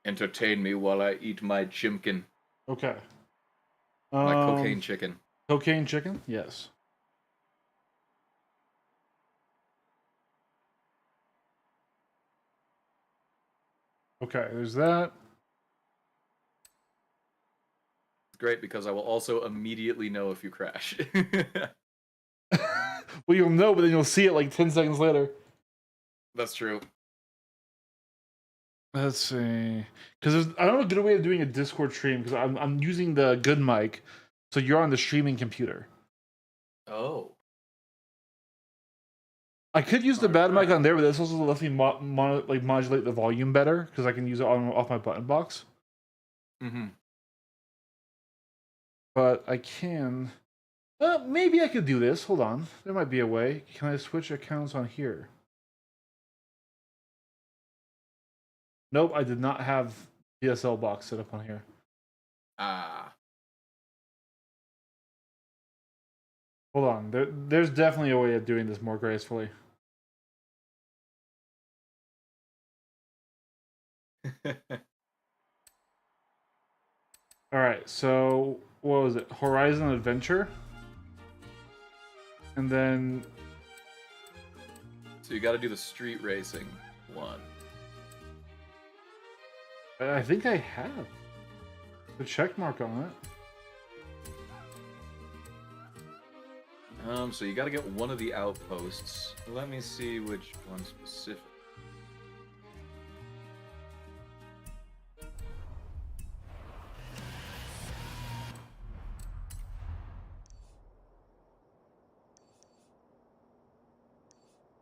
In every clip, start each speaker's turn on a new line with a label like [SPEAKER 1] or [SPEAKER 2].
[SPEAKER 1] Entertain me while I eat my chimkin.
[SPEAKER 2] Okay.
[SPEAKER 1] My cocaine chicken.
[SPEAKER 2] Cocaine chicken? Yes. Okay, there's that.
[SPEAKER 1] It's great because I will also immediately know if you crash.
[SPEAKER 2] Well, you'll know, but then you'll see it like 10 seconds later.
[SPEAKER 1] That's true.
[SPEAKER 2] Let's see. Because I don't know a good way of doing a Discord stream because I'm using the good mic, so you're on the streaming computer.
[SPEAKER 1] Oh.
[SPEAKER 2] I could use the bad mic on there, but this also lets me modulate the volume better because I can use it off my button box.
[SPEAKER 1] Mm-hmm.
[SPEAKER 2] But I can. Maybe I could do this. Hold on. There might be a way. Can I switch accounts on here? Nope, I did not have DSL box set up on here.
[SPEAKER 1] Ah.
[SPEAKER 2] Hold on. There's definitely a way of doing this more gracefully. Alright, so what was it? Horizon Adventure? And then...
[SPEAKER 1] So you got to do the street racing one.
[SPEAKER 2] I think I have the check mark on it.
[SPEAKER 1] So you got to get one of the outposts. Let me see which one specific.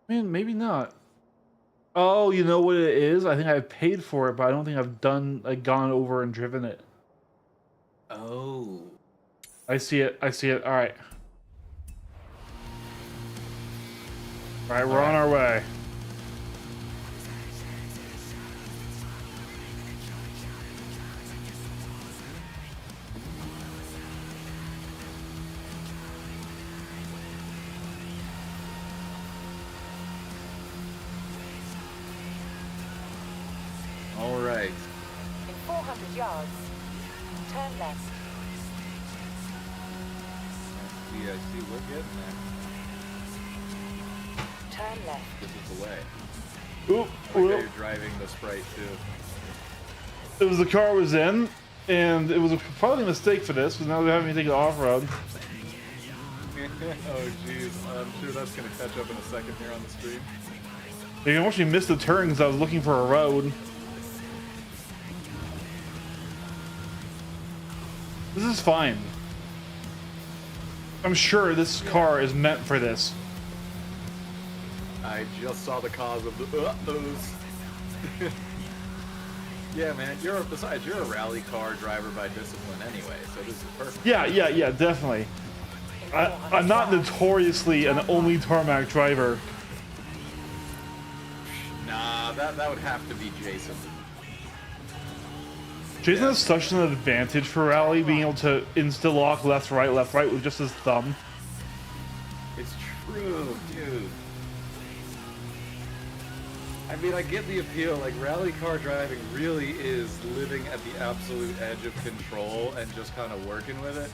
[SPEAKER 2] I mean, maybe not. Oh, you know what it is? I think I've paid for it, but I don't think I've gone over and driven it.
[SPEAKER 1] Oh.
[SPEAKER 2] I see it. I see it. All right. All right, we're on our way.
[SPEAKER 1] All right.
[SPEAKER 3] In 400 yards, turn left.
[SPEAKER 1] I see. We're getting there.
[SPEAKER 3] Turn left.
[SPEAKER 1] This is the way.
[SPEAKER 2] Oop,
[SPEAKER 1] I like how you're driving the Sprite too.
[SPEAKER 2] it was the car I was in, and it was probably a mistake for this because now they're having me take it off road.
[SPEAKER 1] Oh jeez, I'm sure that's gonna catch up in a second here on the stream.
[SPEAKER 2] You can actually miss the turn because I was looking for a road. This is fine. I'm sure this car is meant for this.
[SPEAKER 1] I just saw the cause of the those. Yeah, man. Besides, you're a rally car driver by discipline anyway, so this is perfect.
[SPEAKER 2] Yeah, definitely. I'm not notoriously an only tarmac driver.
[SPEAKER 1] Nah, that would have to be Jason.
[SPEAKER 2] Jason has such an advantage for rally, being able to insta-lock left, right with just his thumb.
[SPEAKER 1] It's true, dude. I mean, I get the appeal. Like, rally car driving really is living at the absolute edge of control and just kind of working with it.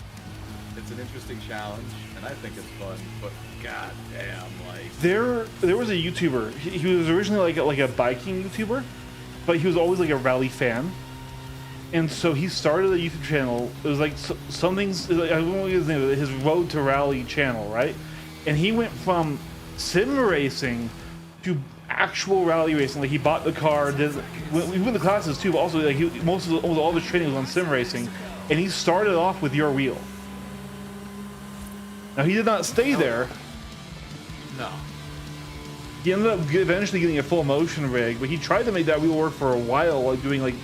[SPEAKER 1] It's an interesting challenge, and I think it's fun, but goddamn, like...
[SPEAKER 2] There was a YouTuber. He was originally like a biking YouTuber, but he was always like a rally fan. And so he started a YouTube channel. It was like something's, I don't know what his name is, his Road to Rally channel, right? And he went from sim racing to actual rally racing. Like, he bought the car, he went to classes too, but also like almost all the training was on sim racing. And he started off with your wheel. Now, he did not stay there.
[SPEAKER 1] No.
[SPEAKER 2] He ended up eventually getting a full motion rig, but he tried to make that wheel work for a while, like doing like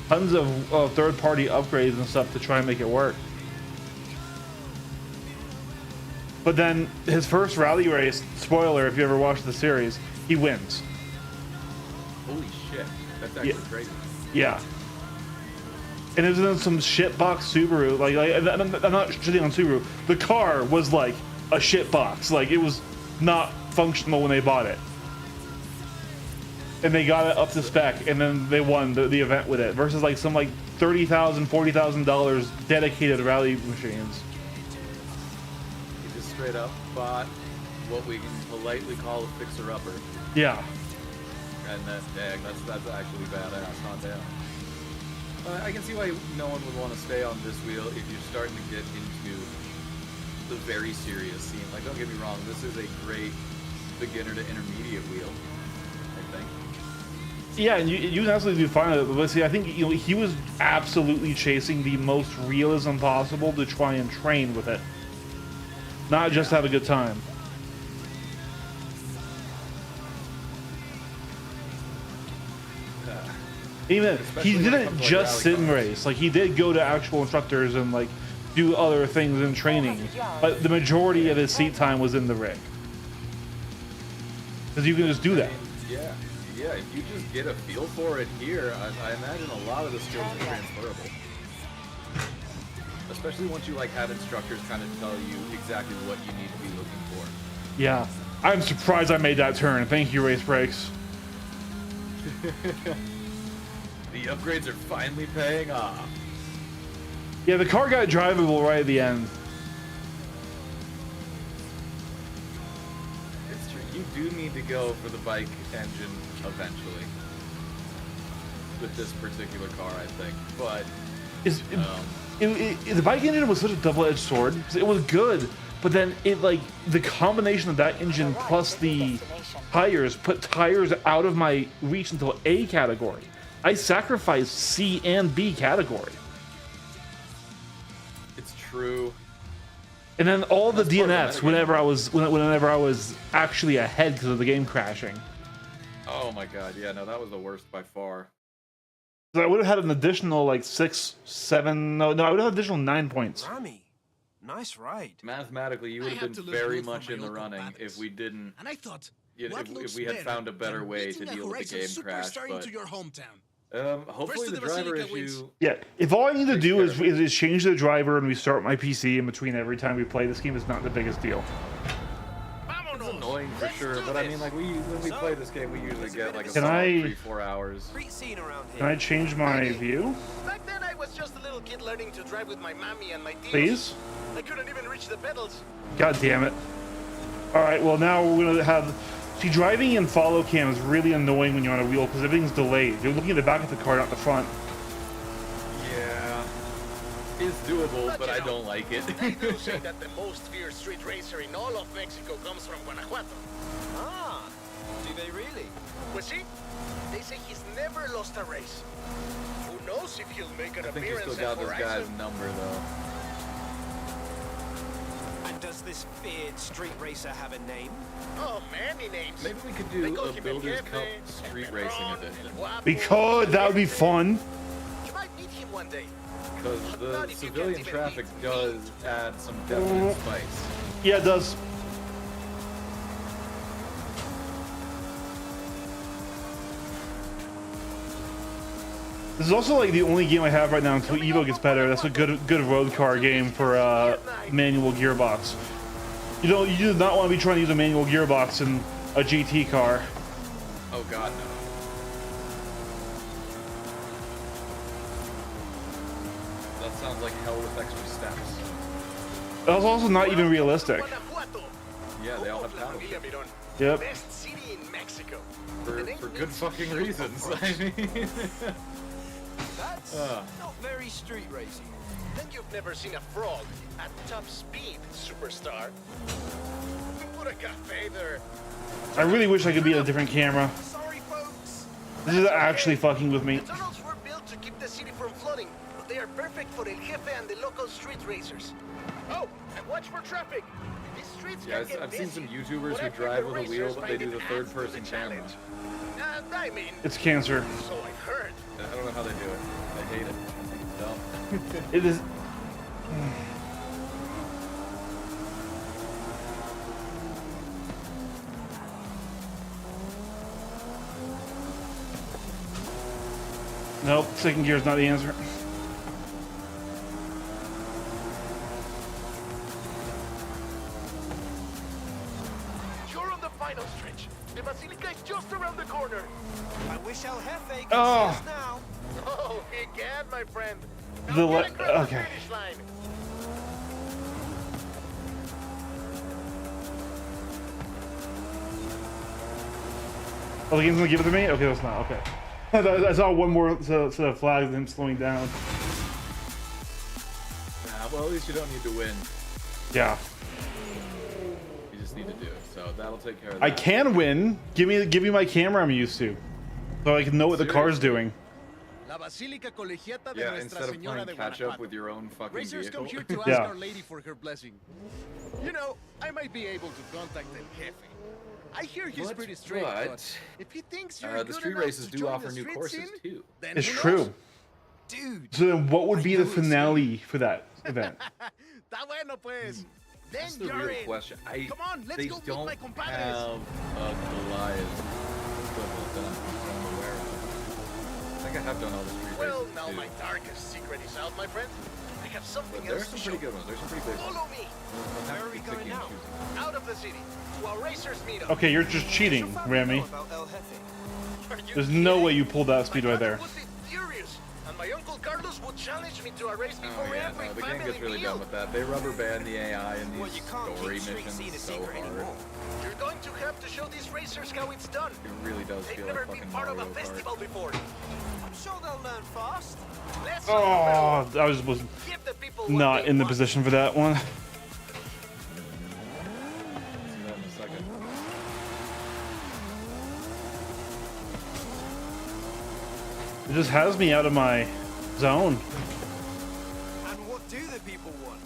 [SPEAKER 2] tons of third-party upgrades and stuff to try and make it work. But then his first rally race, spoiler if you ever watched the series, he wins.
[SPEAKER 1] Holy shit, that's actually crazy.
[SPEAKER 2] Yeah. And it was in some shitbox Subaru. Like I'm not shitting on Subaru. The car was like a shitbox. Like, it was not functional when they bought it. and they got it up to spec, and then they won the event with it. Versus like some like $30,000, $40,000 dedicated rally machines.
[SPEAKER 1] He just straight up bought what we can politely call a fixer-upper.
[SPEAKER 2] Yeah.
[SPEAKER 1] And that's actually badass, not bad. I can see why no one would want to stay on this wheel if you're starting to get into the very serious scene. Like, don't get me wrong, this is a great beginner to intermediate wheel, I think.
[SPEAKER 2] Yeah, and you can absolutely do fine with it. But see, I think he was absolutely chasing the most realism possible to try and train with it, not just have a good time. Even he didn't just sit and race. Like, he did go to actual instructors and like do other things in training, but the majority of his seat time was in the rig. Because you can just do that.
[SPEAKER 1] Yeah, if you just get a feel for it here, I imagine a lot of the skills are transferable. Especially once you like have instructors kind of tell you exactly what you need to be looking for.
[SPEAKER 2] Yeah, I'm surprised I made that turn. Thank you, Race Brakes.
[SPEAKER 1] The upgrades are finally paying off.
[SPEAKER 2] Yeah, the car got drivable right at the end.
[SPEAKER 1] It's true. You do need to go for the bike engine eventually with this particular car, I think. But
[SPEAKER 2] the bike engine was such a double-edged sword. It was good, but then it like the combination of that engine plus the tires put tires out of my reach until A category. I sacrificed C and B category.
[SPEAKER 1] It's true.
[SPEAKER 2] And then all the DNFs whenever I was actually ahead because of the game crashing.
[SPEAKER 1] Oh my god, yeah, no, that was the worst by far.
[SPEAKER 2] So I would have had an additional like 6, 7, no, I would have had an additional 9 points.
[SPEAKER 4] Rami, nice ride.
[SPEAKER 1] Mathematically, you would have been very much in the running if we didn't.
[SPEAKER 5] And I thought,
[SPEAKER 1] if we had found a better way to deal with the game crash. But
[SPEAKER 5] to your hometown.
[SPEAKER 1] Hopefully the driver issue.
[SPEAKER 2] Yeah, if all I need to do is change the driver and restart my PC in between every time we play this game, it's not the biggest deal.
[SPEAKER 1] It's annoying for sure, but I mean, like when we play this game, we usually get like a
[SPEAKER 2] Can
[SPEAKER 1] solid
[SPEAKER 2] I-
[SPEAKER 1] 3-4 hours.
[SPEAKER 4] Great scene around here.
[SPEAKER 2] Can I change my view,
[SPEAKER 5] Back then I was just a little kid learning to drive with my mommy and my tios.
[SPEAKER 2] please?
[SPEAKER 5] I couldn't even reach the pedals.
[SPEAKER 2] God damn it. All right, well now we're gonna have. See, driving in follow cam is really annoying when you're on a wheel because everything's delayed. You're looking at the back of the car, not the front.
[SPEAKER 1] Yeah, it's doable, but I don't like it.
[SPEAKER 5] They do say that the most fierce street racer in all of Mexico comes from Guanajuato.
[SPEAKER 4] Ah, do they really?
[SPEAKER 5] Pues sí, they say he's never lost a race. Who knows if he'll make an
[SPEAKER 1] I think you
[SPEAKER 5] appearance
[SPEAKER 1] still got
[SPEAKER 5] at
[SPEAKER 1] this guy's
[SPEAKER 5] Horizon?
[SPEAKER 1] number though.
[SPEAKER 4] And does this feared street racer have a name?
[SPEAKER 5] Oh, many names.
[SPEAKER 1] Maybe we could
[SPEAKER 5] They
[SPEAKER 1] do
[SPEAKER 5] call
[SPEAKER 1] a
[SPEAKER 5] him
[SPEAKER 1] Builders
[SPEAKER 5] El
[SPEAKER 1] Cup
[SPEAKER 5] Jefe,
[SPEAKER 1] street
[SPEAKER 5] El
[SPEAKER 1] racing
[SPEAKER 5] Perrón,
[SPEAKER 1] edition.
[SPEAKER 5] El Guapo,
[SPEAKER 2] Because that would be fun.
[SPEAKER 5] You might meet him one day.
[SPEAKER 1] Because
[SPEAKER 5] Not
[SPEAKER 1] the
[SPEAKER 5] if you
[SPEAKER 1] civilian
[SPEAKER 5] can't even
[SPEAKER 1] traffic
[SPEAKER 5] beat
[SPEAKER 1] does add some definite spice.
[SPEAKER 2] Yeah, it does. This is also like the only game I have right now until Evo gets better. That's a good road car game for manual gearbox. You do not want to be trying to use a manual gearbox in a GT car.
[SPEAKER 1] Oh god, no. That sounds like hell with extra steps.
[SPEAKER 2] That's also not even realistic.
[SPEAKER 5] Guanajuato.
[SPEAKER 1] Yeah, they all have
[SPEAKER 5] Como
[SPEAKER 1] paddles.
[SPEAKER 5] Familia Mirón.
[SPEAKER 2] Yep.
[SPEAKER 5] Best city in Mexico.
[SPEAKER 1] For good fucking reasons. I mean,
[SPEAKER 4] That's not very street racing.
[SPEAKER 5] Then you've never seen a frog at top speed, superstar. Put a cafe there.
[SPEAKER 2] I really wish I could be at a different camera.
[SPEAKER 5] Sorry, folks.
[SPEAKER 2] This is actually fucking with me.
[SPEAKER 5] The tunnels were built to keep the city from flooding, but they are perfect for El Jefe and the local street racers. Oh, and watch for traffic. These streets
[SPEAKER 1] yeah,
[SPEAKER 5] can get
[SPEAKER 1] I've seen some
[SPEAKER 5] busy.
[SPEAKER 1] YouTubers
[SPEAKER 5] But
[SPEAKER 1] who
[SPEAKER 5] I think
[SPEAKER 1] drive
[SPEAKER 5] the
[SPEAKER 1] with a wheel,
[SPEAKER 5] racers
[SPEAKER 1] but they
[SPEAKER 5] find
[SPEAKER 1] do
[SPEAKER 5] it
[SPEAKER 1] the
[SPEAKER 5] adds
[SPEAKER 1] third
[SPEAKER 5] to the
[SPEAKER 1] person camera.
[SPEAKER 5] challenge. I mean,
[SPEAKER 2] It's cancer.
[SPEAKER 5] so I've heard.
[SPEAKER 1] I don't know how they do it. I hate it. I think it's dumb.
[SPEAKER 2] It is. Nope, second gear is not the answer.
[SPEAKER 5] You're on the final stretch. The Basilica is just around the corner.
[SPEAKER 4] I wish El Jefe could
[SPEAKER 2] Oh.
[SPEAKER 4] see us now.
[SPEAKER 5] Oh, he can, my friend. Now
[SPEAKER 2] The
[SPEAKER 5] get across the
[SPEAKER 2] okay.
[SPEAKER 5] finish line.
[SPEAKER 2] Oh, the game's gonna give it to me? Okay, that's not. Okay. I saw one more set of flags and him slowing down.
[SPEAKER 1] Nah, well, at least you don't need to win.
[SPEAKER 2] Yeah.
[SPEAKER 1] You just need to do it. So that'll take care of that.
[SPEAKER 2] I can win. Give me my camera I'm used to. So I can know what the car's doing.
[SPEAKER 6] La Basílica Colegiata de
[SPEAKER 1] Yeah,
[SPEAKER 6] Nuestra
[SPEAKER 1] instead of
[SPEAKER 6] Señora
[SPEAKER 1] playing
[SPEAKER 6] de
[SPEAKER 1] catch up
[SPEAKER 6] Guanajuato.
[SPEAKER 1] with your own fucking
[SPEAKER 6] Racers come
[SPEAKER 1] vehicle.
[SPEAKER 6] here to ask
[SPEAKER 2] Yeah.
[SPEAKER 6] Our Lady for her blessing. You know, I might be able to contact El Jefe. I hear he's
[SPEAKER 1] What?
[SPEAKER 6] pretty strict,
[SPEAKER 1] But,
[SPEAKER 6] but if he thinks you're
[SPEAKER 1] the
[SPEAKER 6] good
[SPEAKER 1] street
[SPEAKER 6] enough
[SPEAKER 1] races
[SPEAKER 6] to
[SPEAKER 1] do
[SPEAKER 6] join
[SPEAKER 1] offer
[SPEAKER 6] the
[SPEAKER 1] new
[SPEAKER 6] street
[SPEAKER 1] courses
[SPEAKER 6] scene,
[SPEAKER 1] too.
[SPEAKER 6] then
[SPEAKER 2] It's
[SPEAKER 6] who
[SPEAKER 2] true.
[SPEAKER 6] knows?
[SPEAKER 4] Dude.
[SPEAKER 2] So then what would be
[SPEAKER 4] I
[SPEAKER 2] the
[SPEAKER 4] know it's you.
[SPEAKER 2] finale for that event?
[SPEAKER 6] Está bueno, pues. Then
[SPEAKER 1] That's the
[SPEAKER 6] you're
[SPEAKER 1] real
[SPEAKER 6] in.
[SPEAKER 1] question.
[SPEAKER 6] Come on, let's
[SPEAKER 1] they
[SPEAKER 6] go meet
[SPEAKER 1] don't
[SPEAKER 6] my compadres.
[SPEAKER 1] have a Goliath equivalent that I'm aware of. I think I have done all the street
[SPEAKER 5] Well,
[SPEAKER 1] races
[SPEAKER 5] now
[SPEAKER 1] too.
[SPEAKER 5] my darkest secret is out, my friend. I have something
[SPEAKER 1] But there's
[SPEAKER 5] else to
[SPEAKER 1] some
[SPEAKER 5] show
[SPEAKER 1] pretty
[SPEAKER 5] you.
[SPEAKER 1] good ones. There's some pretty big ones.
[SPEAKER 5] Follow me.
[SPEAKER 1] Where
[SPEAKER 4] are we going now?
[SPEAKER 5] Out of the city. To our racers meetup.
[SPEAKER 2] Okay, you're just cheating, Rami.
[SPEAKER 4] About El Jefe.
[SPEAKER 5] Are you
[SPEAKER 2] There's no way
[SPEAKER 5] kidding?
[SPEAKER 2] you pulled that speed
[SPEAKER 5] My
[SPEAKER 2] right
[SPEAKER 5] father
[SPEAKER 2] there.
[SPEAKER 5] would be furious, and my uncle Carlos would challenge me to a race
[SPEAKER 1] Oh
[SPEAKER 5] before
[SPEAKER 1] yeah,
[SPEAKER 5] every
[SPEAKER 1] no, the game
[SPEAKER 5] family
[SPEAKER 1] gets really
[SPEAKER 5] meal.
[SPEAKER 1] done with that. They rubber band the AI in
[SPEAKER 4] Well,
[SPEAKER 1] these
[SPEAKER 4] you can't
[SPEAKER 1] story
[SPEAKER 4] keep Street Scene a
[SPEAKER 1] missions so
[SPEAKER 4] secret
[SPEAKER 1] hard.
[SPEAKER 4] anymore.
[SPEAKER 5] You're going to have to show these racers how it's done.
[SPEAKER 1] It really does
[SPEAKER 5] They've
[SPEAKER 1] feel
[SPEAKER 5] never
[SPEAKER 1] like
[SPEAKER 5] been
[SPEAKER 1] fucking
[SPEAKER 5] part of
[SPEAKER 1] Mario
[SPEAKER 5] a
[SPEAKER 1] Kart.
[SPEAKER 5] festival before.
[SPEAKER 4] I'm sure they'll learn fast.
[SPEAKER 5] Let's
[SPEAKER 2] Oh, I was
[SPEAKER 5] give the people what
[SPEAKER 2] not
[SPEAKER 5] they
[SPEAKER 2] in the
[SPEAKER 5] want.
[SPEAKER 2] position for that one.
[SPEAKER 1] See that in a second.
[SPEAKER 2] It just has me out of my zone.
[SPEAKER 4] And what do the people want?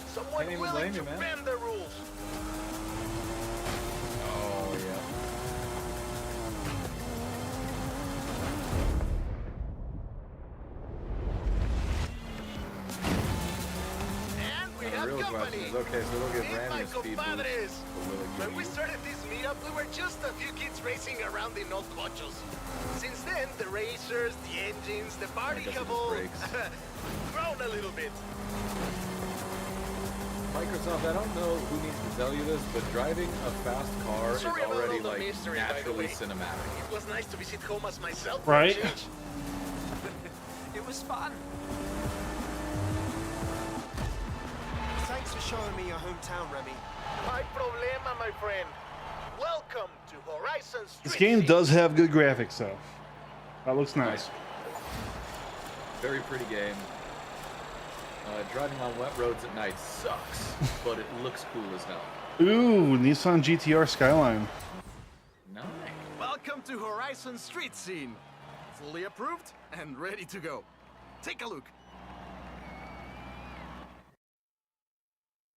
[SPEAKER 5] Someone
[SPEAKER 1] Can't even
[SPEAKER 5] willing
[SPEAKER 1] blame
[SPEAKER 5] to
[SPEAKER 1] you, man.
[SPEAKER 5] bend the rules.
[SPEAKER 1] Oh yeah.
[SPEAKER 5] And we
[SPEAKER 1] The
[SPEAKER 5] have
[SPEAKER 1] real question
[SPEAKER 5] company.
[SPEAKER 1] is, okay, so they'll give
[SPEAKER 5] Meet
[SPEAKER 1] Randy
[SPEAKER 5] my
[SPEAKER 1] a speed boost,
[SPEAKER 5] compadres.
[SPEAKER 1] but will it
[SPEAKER 5] When
[SPEAKER 1] give
[SPEAKER 5] we
[SPEAKER 1] you-
[SPEAKER 5] started this meetup, we were just a few kids racing around in old cochos. Since then, the racers, the engines, the party
[SPEAKER 1] guess it
[SPEAKER 5] have
[SPEAKER 1] just
[SPEAKER 5] all
[SPEAKER 1] breaks.
[SPEAKER 5] grown a little bit.
[SPEAKER 1] Microsoft, I don't know who needs to tell you this, but driving a fast car
[SPEAKER 5] Sorry
[SPEAKER 1] is
[SPEAKER 5] about
[SPEAKER 1] already
[SPEAKER 5] all the
[SPEAKER 1] like
[SPEAKER 5] mystery, by the
[SPEAKER 1] naturally
[SPEAKER 5] way.
[SPEAKER 1] cinematic.
[SPEAKER 5] It was nice to visit Comas myself.
[SPEAKER 2] Right.
[SPEAKER 5] For a change.
[SPEAKER 4] It was fun. Thanks for showing me your hometown, Remy.
[SPEAKER 5] My problema, my friend. Welcome to Horizon Street.
[SPEAKER 2] This game
[SPEAKER 5] Scene.
[SPEAKER 2] does have good graphics, though. That looks nice.
[SPEAKER 1] Very pretty game. Driving on wet roads at night sucks, but it looks cool as hell.
[SPEAKER 2] Ooh, Nissan GTR Skyline.
[SPEAKER 1] Nice.
[SPEAKER 6] Welcome to Horizon Street Scene. Fully approved and ready to go. Take a look.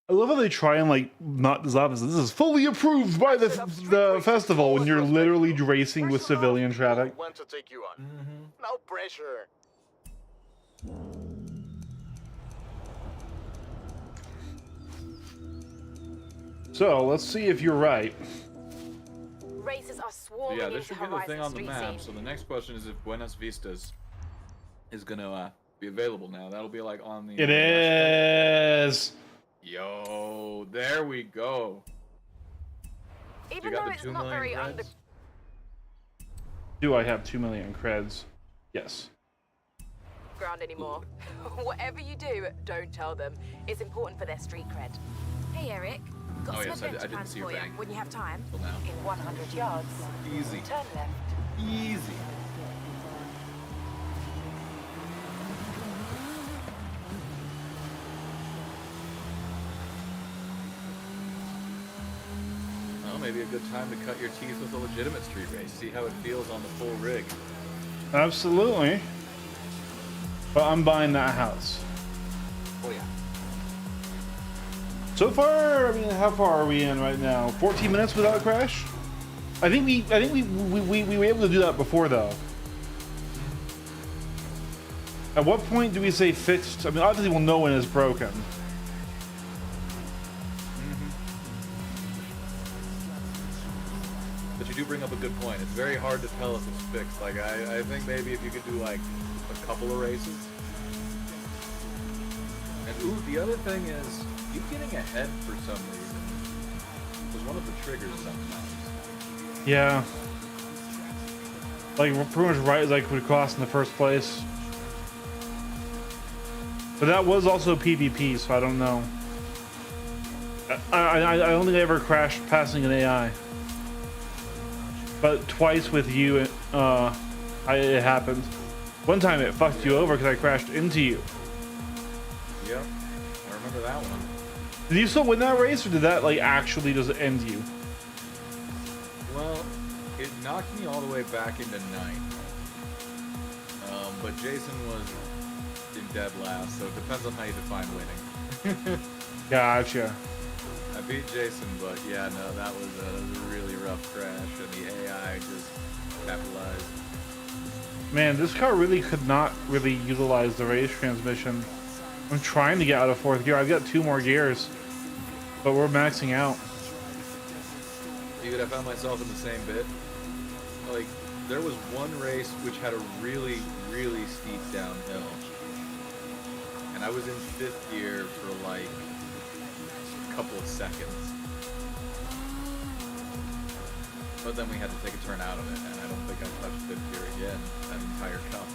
[SPEAKER 2] I love how they try and like not this opposite. This is fully approved by the festival when you're literally racing with
[SPEAKER 5] First of all,
[SPEAKER 2] civilian traffic.
[SPEAKER 5] I want to take you on.
[SPEAKER 1] Mm-hmm.
[SPEAKER 5] No pressure.
[SPEAKER 2] So let's see if you're right.
[SPEAKER 3] Racers are
[SPEAKER 1] So
[SPEAKER 3] swarming
[SPEAKER 1] yeah, this
[SPEAKER 3] into
[SPEAKER 1] should be the
[SPEAKER 3] Horizon
[SPEAKER 1] thing on the
[SPEAKER 3] Street
[SPEAKER 1] map.
[SPEAKER 3] Scene.
[SPEAKER 1] So the next question is if Buenas Vistas is gonna be available now. That'll be like on the.
[SPEAKER 2] It is.
[SPEAKER 1] Yo, there we go.
[SPEAKER 3] Even
[SPEAKER 1] got
[SPEAKER 3] though
[SPEAKER 1] the
[SPEAKER 3] it's
[SPEAKER 1] 2
[SPEAKER 3] not
[SPEAKER 1] million
[SPEAKER 3] very
[SPEAKER 1] creds?
[SPEAKER 3] under.
[SPEAKER 2] Do I have 2 million creds? Yes.
[SPEAKER 3] Ground anymore. Whatever you do, don't tell them. It's important for their street cred. Hey, Eric. Got
[SPEAKER 1] Oh,
[SPEAKER 3] some
[SPEAKER 1] yes, I
[SPEAKER 3] adventure
[SPEAKER 1] didn't
[SPEAKER 3] plans
[SPEAKER 1] see your
[SPEAKER 3] for you
[SPEAKER 1] bang.
[SPEAKER 3] when you have time.
[SPEAKER 1] Till now.
[SPEAKER 3] In 100 yards,
[SPEAKER 1] Easy.
[SPEAKER 3] turn left.
[SPEAKER 1] Easy. Well, maybe a good time to cut your teeth with a legitimate street race. See how it feels on the full rig.
[SPEAKER 2] Absolutely. But I'm buying that house.
[SPEAKER 1] Oh yeah.
[SPEAKER 2] So far, I mean, how far are we in right now? 14 minutes without a crash? I think we were able to do that before though. At what point do we say fixed? I mean, obviously we'll know when it's broken.
[SPEAKER 1] But you do bring up a good point. It's very hard to tell if it's fixed. Like, I think maybe if you could do, like, a couple of races. And, ooh, the other thing is, you getting ahead for some reason was one of the triggers sometimes.
[SPEAKER 2] Yeah. Like, we're pretty much right, like, we crossed in the first place. But that was also PvP, so I don't know. I don't think I ever crashed passing an AI. But twice with you, it happened. One time it fucked you over because I crashed into you.
[SPEAKER 1] Yep, I remember that one.
[SPEAKER 2] Did you still win that race, or did that, like, actually just end you?
[SPEAKER 1] Well, it knocked me all the way back into 9th. But Jason was in dead last, so it depends on how you define winning.
[SPEAKER 2] Gotcha.
[SPEAKER 1] I beat Jason, but yeah, no, that was a really rough crash, and the AI just capitalized.
[SPEAKER 2] Man, this car really could not really utilize the race transmission. I'm trying to get out of 4th gear. I've got 2 more gears, but we're maxing out.
[SPEAKER 1] Dude, I found myself in the same bit. Like, there was one race which had a really, really steep downhill. And I was in 5th gear for like a couple of seconds. But then we had to take a turn out of it, and I don't think I touched 5th gear again that entire cup.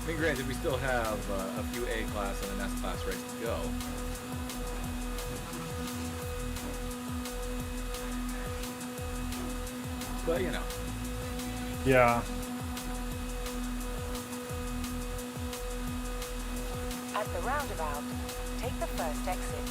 [SPEAKER 1] I mean, granted, we still have a few A-class and an S-class race to go. But, you know.
[SPEAKER 2] Yeah.
[SPEAKER 3] At the roundabout, take the first exit.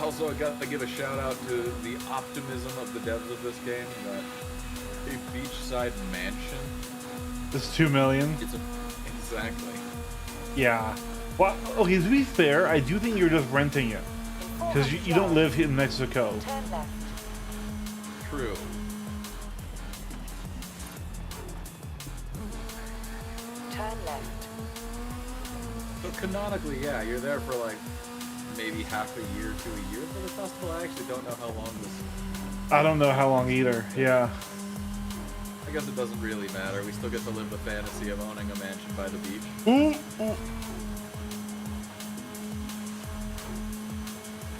[SPEAKER 1] Also, I got to give a shout out to the optimism of the devs of this game that a beachside mansion.
[SPEAKER 2] It's 2 million.
[SPEAKER 1] Exactly.
[SPEAKER 2] Yeah. Well, okay, to be fair, I do think you're just renting it. Because you don't live in Mexico.
[SPEAKER 3] Turn left.
[SPEAKER 1] True.
[SPEAKER 3] Turn left.
[SPEAKER 1] So canonically, yeah, you're there for like maybe half a year to a year for the festival. I actually don't know how long this...
[SPEAKER 2] I don't know how long either, yeah.
[SPEAKER 1] I guess it doesn't really matter. We still get to live the fantasy of owning a mansion by the beach.
[SPEAKER 2] Ooh, ooh.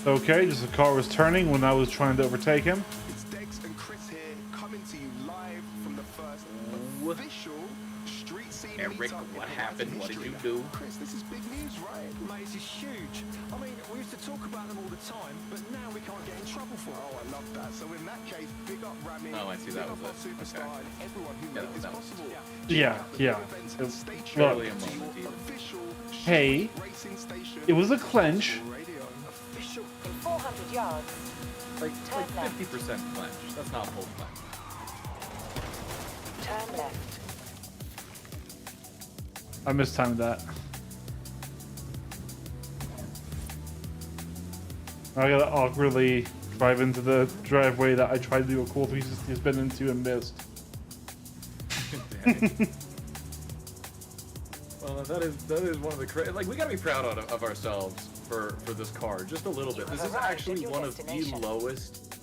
[SPEAKER 2] Okay, just the car was turning when I was trying to overtake him.
[SPEAKER 7] It's Dex and Chris here, coming to you live from the first official street scene
[SPEAKER 1] Eric,
[SPEAKER 7] meetup
[SPEAKER 1] what
[SPEAKER 7] in
[SPEAKER 1] happened?
[SPEAKER 7] Horizon
[SPEAKER 1] What did
[SPEAKER 7] history.
[SPEAKER 1] you do?
[SPEAKER 7] Chris, this is big news, right?
[SPEAKER 4] Mate, this is huge. I mean, we used to talk about them all the time, but now we can't get in trouble for it.
[SPEAKER 7] Oh, I love that. So in that case, big up Rami,
[SPEAKER 1] Oh, I see,
[SPEAKER 7] big
[SPEAKER 1] that
[SPEAKER 7] up
[SPEAKER 1] was
[SPEAKER 7] our
[SPEAKER 1] it.
[SPEAKER 7] superstar,
[SPEAKER 1] Okay.
[SPEAKER 7] and everyone who
[SPEAKER 1] Yeah,
[SPEAKER 7] made this
[SPEAKER 1] that was-
[SPEAKER 7] possible.
[SPEAKER 2] Yeah.
[SPEAKER 7] Events
[SPEAKER 2] It-
[SPEAKER 7] and stay tuned
[SPEAKER 1] Barely a
[SPEAKER 7] to
[SPEAKER 1] moment
[SPEAKER 7] your
[SPEAKER 1] even.
[SPEAKER 7] official
[SPEAKER 2] Hey,
[SPEAKER 7] street racing station
[SPEAKER 2] it was a clench.
[SPEAKER 7] radio.
[SPEAKER 4] Official.
[SPEAKER 3] In 400 yards,
[SPEAKER 1] Like
[SPEAKER 3] Turn left.
[SPEAKER 1] 50% clench. That's not full clench.
[SPEAKER 3] turn left.
[SPEAKER 2] I mistimed that. I gotta awkwardly drive into the driveway that I tried to do a cool 360 spin into and missed.
[SPEAKER 1] Well, that is one of the like, we gotta be proud of ourselves for this car, just a little bit. This is actually one of the lowest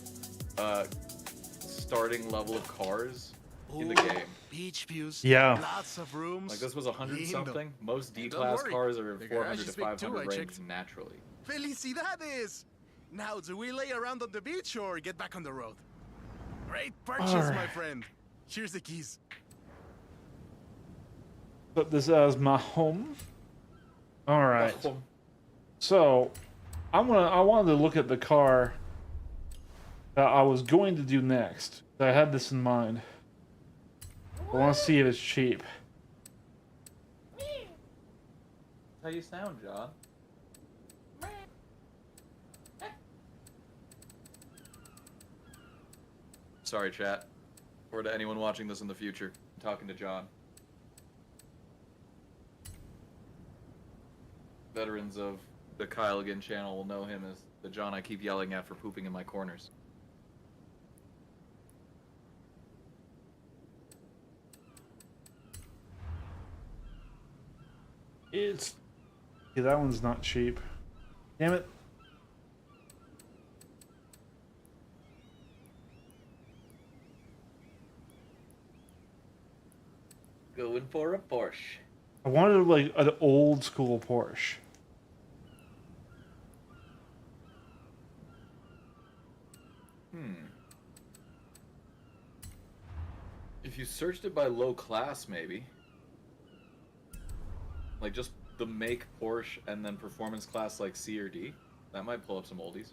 [SPEAKER 1] starting level of cars in the game.
[SPEAKER 6] Beach views.
[SPEAKER 2] Yeah.
[SPEAKER 6] Lots of rooms.
[SPEAKER 1] Like, this was 100
[SPEAKER 6] Lindo.
[SPEAKER 1] something. Most
[SPEAKER 6] And don't
[SPEAKER 1] D-class
[SPEAKER 6] worry,
[SPEAKER 1] cars are
[SPEAKER 6] the
[SPEAKER 1] 400
[SPEAKER 6] garage
[SPEAKER 1] to
[SPEAKER 6] is big too,
[SPEAKER 1] 500
[SPEAKER 6] I
[SPEAKER 1] range
[SPEAKER 6] checked.
[SPEAKER 1] naturally.
[SPEAKER 6] Felicidades! Now, do we lay around on the beach or get back on the road? Great purchase,
[SPEAKER 2] Alright.
[SPEAKER 6] my friend. Here's the keys.
[SPEAKER 2] Put this as my home. All right. So, I wanted to look at the car that I was going to do next. I had this in mind. I want to see if it's cheap.
[SPEAKER 1] How you sound, John? Sorry, chat. Or to anyone watching this in the future. I'm talking to John. Veterans of the Kyle Again channel will know him as the John I keep yelling at for pooping in my corners.
[SPEAKER 2] It's... Yeah, that one's not cheap. Damn it.
[SPEAKER 1] Going for a Porsche.
[SPEAKER 2] I wanted like an old school Porsche.
[SPEAKER 1] If you searched it by low class, maybe. Like just the make Porsche and then performance class like C or D. That might pull up some oldies.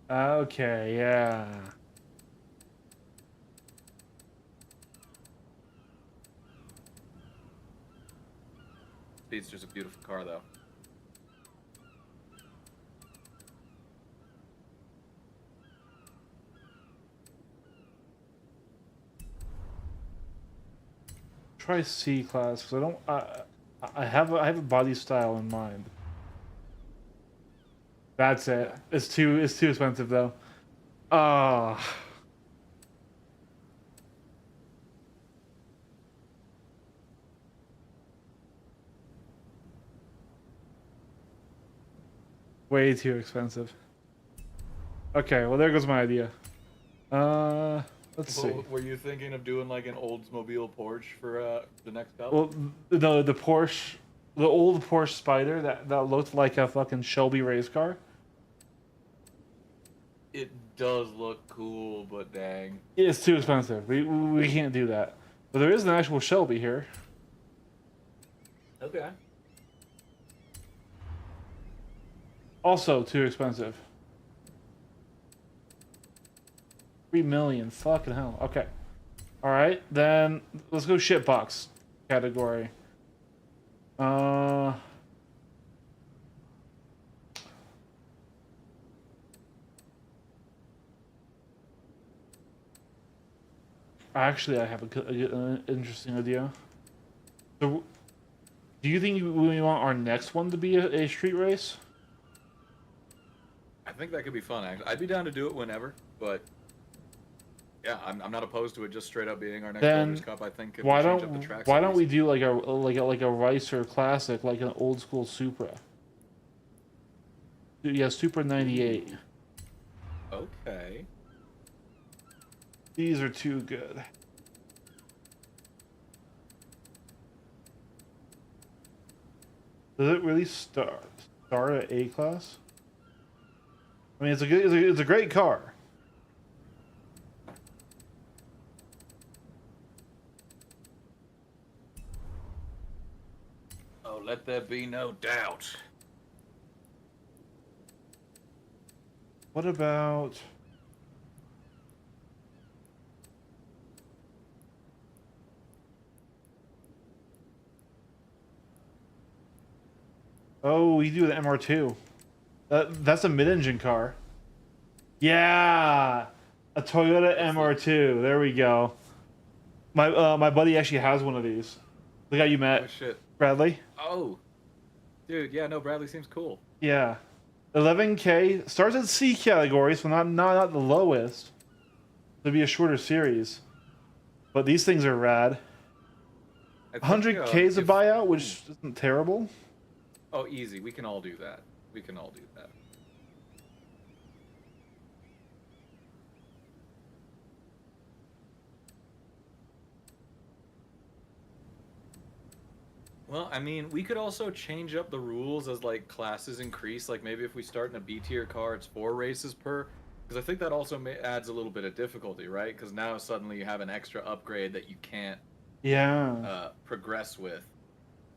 [SPEAKER 2] Okay, yeah.
[SPEAKER 1] Speedster's a beautiful car, though.
[SPEAKER 2] Try C class because I don't. I have a body style in mind. That's it. It's too expensive though. Ah. Way too expensive. Okay, well there goes my idea. Let's see.
[SPEAKER 1] Were you thinking of doing like an Oldsmobile Porsche for the next cup?
[SPEAKER 2] Well, the Porsche, the old Porsche Spider that looked like a fucking Shelby race car.
[SPEAKER 1] It does look cool, but dang.
[SPEAKER 2] It's too expensive. We can't do that. But there is an actual Shelby here.
[SPEAKER 1] Okay.
[SPEAKER 2] Also too expensive. 3 million. Fucking hell. Okay. All right, then let's go shitbox category. Actually, I have an interesting idea. So, do you think we want our next one to be a street race?
[SPEAKER 1] I think that could be fun. Actually, I'd be down to do it whenever, but yeah, I'm not opposed to it. Just straight up being our next Owners' Cup. I think if we change up the track
[SPEAKER 2] why don't we
[SPEAKER 1] series.
[SPEAKER 2] do like a Ricer Classic, like an old school Supra? Yeah, Supra '98.
[SPEAKER 1] Okay.
[SPEAKER 2] These are too good. Does it really start at A class? I mean, it's a great car.
[SPEAKER 1] Oh, let there be no doubt.
[SPEAKER 2] What about? Oh, we do the MR2. That's a mid-engine car. Yeah, a Toyota MR2. There we go. My buddy actually has one of these. The guy you met,
[SPEAKER 1] Oh shit.
[SPEAKER 2] Bradley.
[SPEAKER 1] Oh, dude. Yeah, no. Bradley seems cool.
[SPEAKER 2] Yeah, 11K starts at C category, so not the lowest. It'll be a shorter series, but these things are rad. 100K is a buyout, which isn't terrible.
[SPEAKER 1] Oh, easy. We can all do that. We can all do that. Well, I mean, we could also change up the rules as like classes increase. Like maybe if we start in a B tier car, it's 4 races per. Because I think that also adds a little bit of difficulty, right? Because now suddenly you have an extra upgrade that you can't progress with.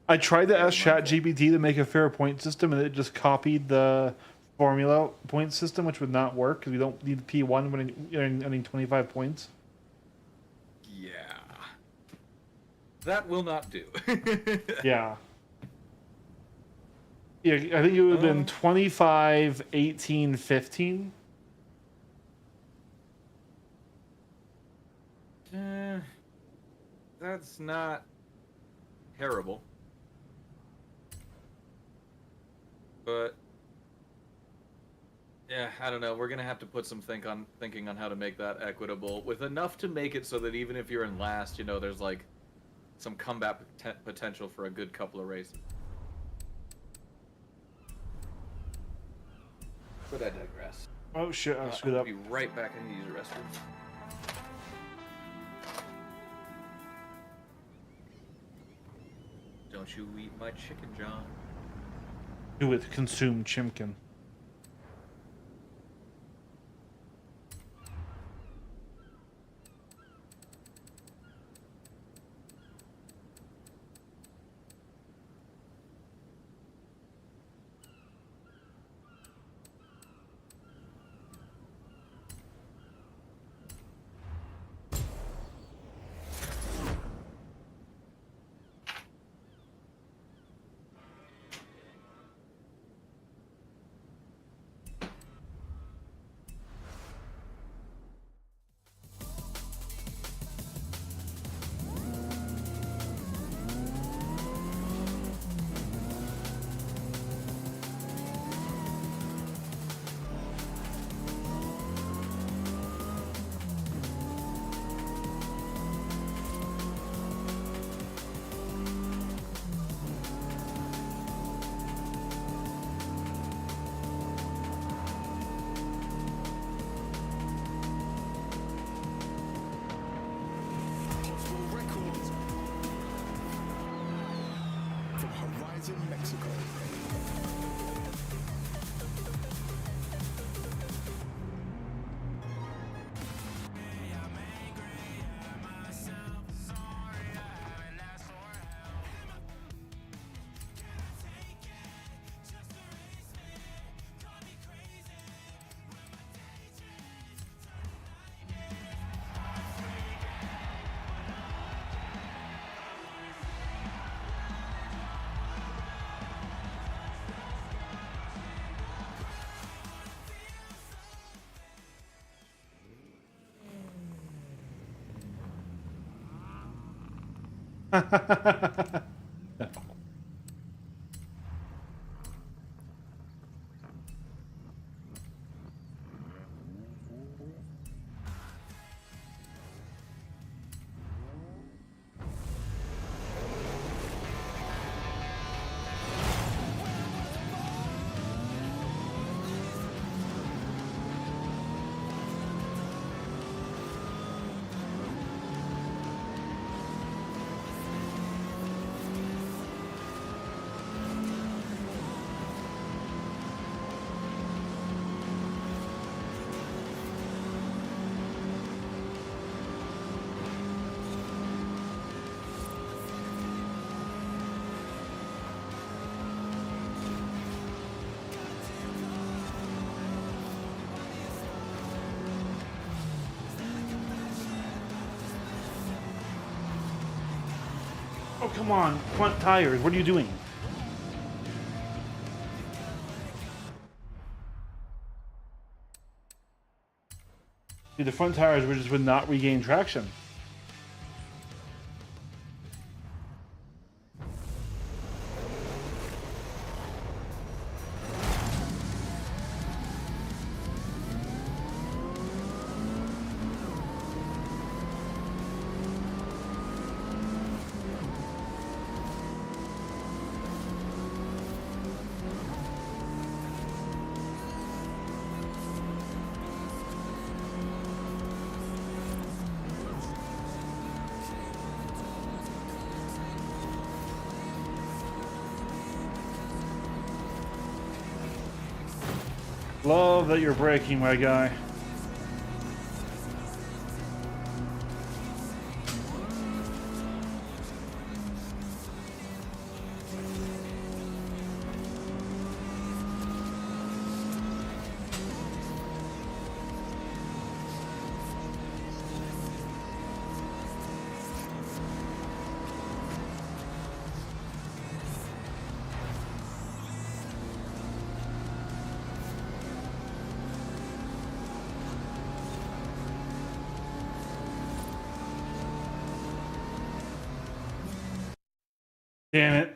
[SPEAKER 2] I tried to ask ChatGPT to make a fair point system, and it just copied the formula point system, which would not work because we don't need P1 when earning 25 points.
[SPEAKER 1] Yeah. That will not do.
[SPEAKER 2] Yeah. Yeah, I think it would have been 25, 18, 15.
[SPEAKER 1] That's not terrible. But yeah, I don't know. We're gonna have to put some thinking on how to make that equitable, with enough to make it so that even if you're in last, you know, there's like some comeback potential for a good couple of races. But I digress.
[SPEAKER 2] Oh shit! I screwed
[SPEAKER 1] I'll
[SPEAKER 2] up.
[SPEAKER 1] be right back. I need to use the restroom. Don't you eat my chicken, John.
[SPEAKER 2] Do it. Consume chimkin.
[SPEAKER 7] Possible records from Horizon, Mexico.
[SPEAKER 2] Oh come on! Front tires. What are you doing? Dude, the front tires would not regain traction. Love that you're braking, my guy. Damn it.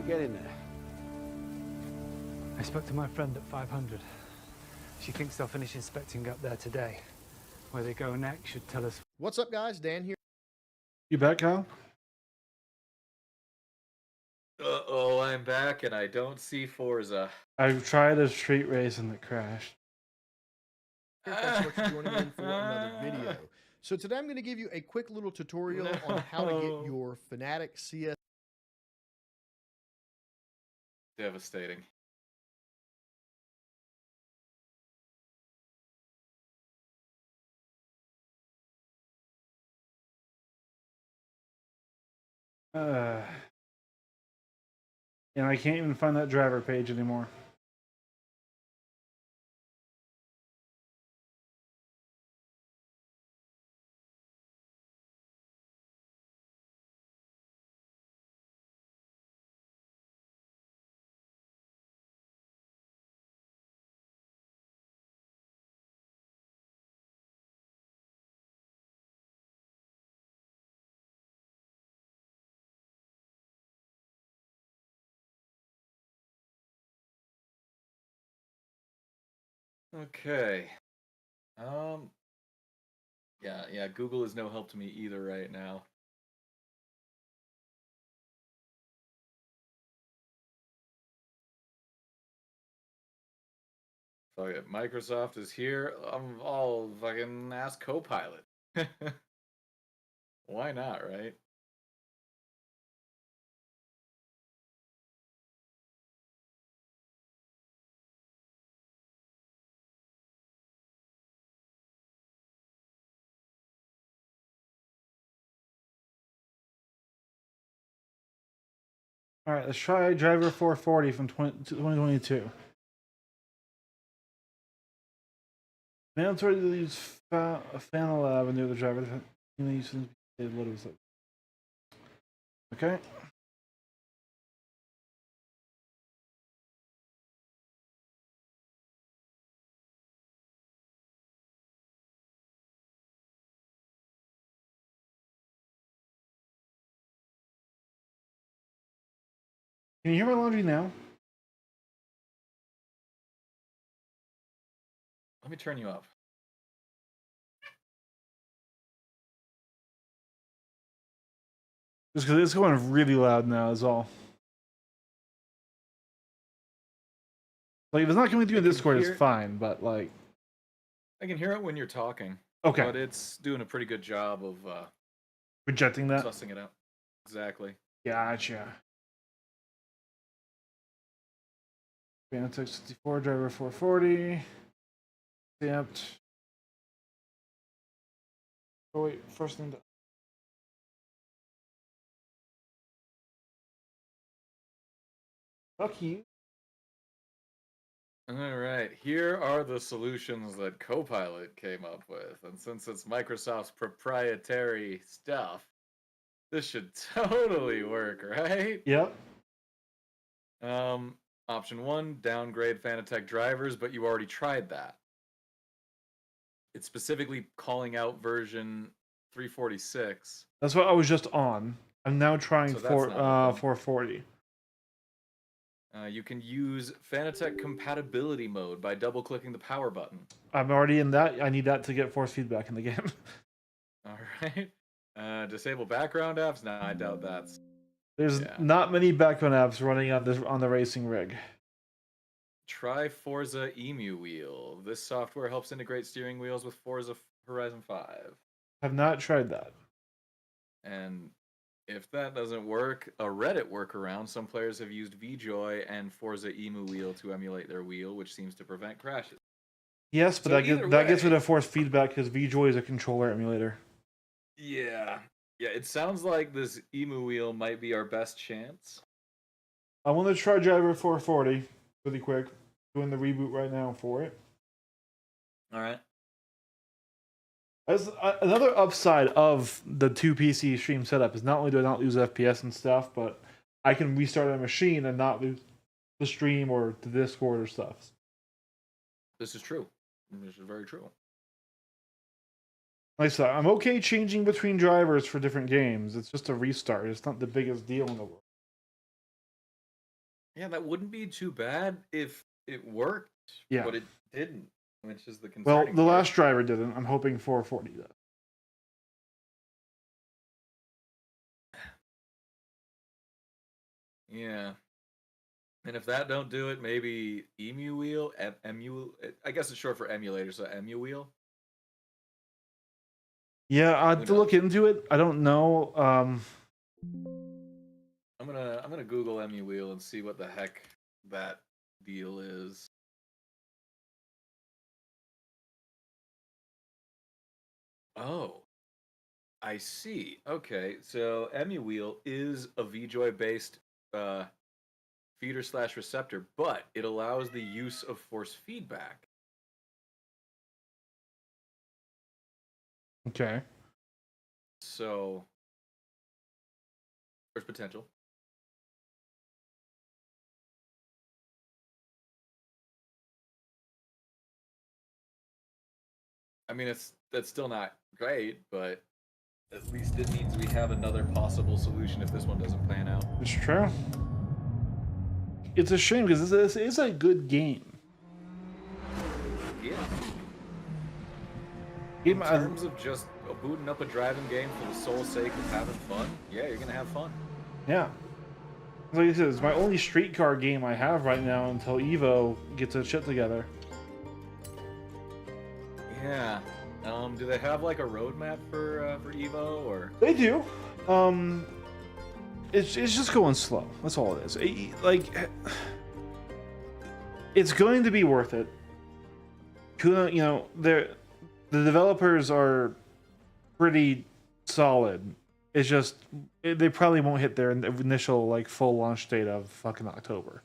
[SPEAKER 8] Get in there.
[SPEAKER 4] I spoke to my friend at 500. She thinks they'll finish inspecting up there today. Where they go next should tell us.
[SPEAKER 9] What's up, guys? Dan here.
[SPEAKER 2] You back, Kyle?
[SPEAKER 1] Uh-oh, I'm back and I don't see Forza.
[SPEAKER 2] I've tried a street race and it crashed.
[SPEAKER 9] Thanks so much for joining in for another video. So today I'm going to give you a quick little tutorial on how to get your Fanatic CS.
[SPEAKER 1] Devastating.
[SPEAKER 2] And I can't even find that driver page anymore.
[SPEAKER 1] Okay. Yeah, Google is no help to me either right now. Fuck it, Microsoft is here. I'll fucking ask Copilot. Why not, right?
[SPEAKER 2] All right, let's try driver 440 from 2022. Mandatory to use Fanel Avenue, the driver. Okay. Can you hear my laundry now?
[SPEAKER 1] Let me turn you up.
[SPEAKER 2] Just because it's going really loud now is all. Like, if it's not coming through in Discord, it's fine, but like...
[SPEAKER 1] I can hear it when you're talking.
[SPEAKER 2] Okay.
[SPEAKER 1] But it's doing a pretty good job of
[SPEAKER 2] rejecting that?
[SPEAKER 1] sussing it out. Exactly.
[SPEAKER 2] Gotcha. Fanatec 64, driver 440. Stamped. Oh wait, first thing. Fuck you.
[SPEAKER 1] Alright, here are the solutions that Copilot came up with. And since it's Microsoft's proprietary stuff, this should totally work, right?
[SPEAKER 2] Yep.
[SPEAKER 1] Option 1, downgrade Fanatec drivers, but you already tried that. It's specifically calling out version 346.
[SPEAKER 2] That's what I was just on. I'm now trying
[SPEAKER 1] So that's not
[SPEAKER 2] 440.
[SPEAKER 1] You can use Fanatec compatibility mode by double-clicking the power button.
[SPEAKER 2] I'm already in that. I need that to get force feedback in the game.
[SPEAKER 1] All right. Disable background apps? No, I doubt that's...
[SPEAKER 2] There's not many background apps running on the racing rig.
[SPEAKER 1] Try Forza Emu Wheel. This software helps integrate steering wheels with Forza Horizon 5.
[SPEAKER 2] Have not tried that.
[SPEAKER 1] And if that doesn't work, a Reddit workaround, some players have used VJoy and Forza Emu Wheel to emulate their wheel, which seems to prevent crashes.
[SPEAKER 2] Yes, but that gets rid of force feedback because VJoy is a controller emulator.
[SPEAKER 1] Yeah. Yeah, it sounds like this Emu Wheel might be our best chance.
[SPEAKER 2] I want to try driver 440 really quick. Doing the reboot right now for it.
[SPEAKER 1] All right.
[SPEAKER 2] As another upside of the 2 PC stream setup is not only do I not lose FPS and stuff, but I can restart a machine and not lose the stream or the Discord or stuff.
[SPEAKER 1] This is true. This is very true.
[SPEAKER 2] Like I said, I'm okay changing between drivers for different games. It's just a restart. It's not the biggest deal in the world.
[SPEAKER 1] Yeah, that wouldn't be too bad if it worked,
[SPEAKER 2] Yeah.
[SPEAKER 1] but it didn't, which is the
[SPEAKER 2] Well,
[SPEAKER 1] concerning
[SPEAKER 2] the
[SPEAKER 1] part.
[SPEAKER 2] last driver didn't. I'm hoping 440 does.
[SPEAKER 1] Yeah. And if that don't do it, maybe Emu Wheel, I guess it's short for emulator, so Emu Wheel.
[SPEAKER 2] Yeah, I have
[SPEAKER 1] Who
[SPEAKER 2] to look
[SPEAKER 1] knows?
[SPEAKER 2] into it. I don't know.
[SPEAKER 1] I'm gonna Google Emu Wheel and see what the heck that deal is. Oh, I see. Okay, so Emu Wheel is a VJoy based feeder slash receptor, but it allows the use of force feedback.
[SPEAKER 2] Okay.
[SPEAKER 1] So there's potential. I mean, that's still not great, but at least it means we have another possible solution if this one doesn't pan out.
[SPEAKER 2] It's true. It's a shame because this is a good game.
[SPEAKER 1] Yeah.
[SPEAKER 2] Game
[SPEAKER 1] In terms of just booting up a driving game for the sole sake of having fun, yeah, you're gonna have fun.
[SPEAKER 2] yeah. Like I said, it's my only streetcar game I have right now until Evo gets its shit together.
[SPEAKER 1] Yeah. Do they have like a roadmap for Evo or?
[SPEAKER 2] They do. It's just going slow. That's all it is. It's going to be worth it. You know, the developers are pretty solid. It's just they probably won't hit their initial like full launch date of fucking October.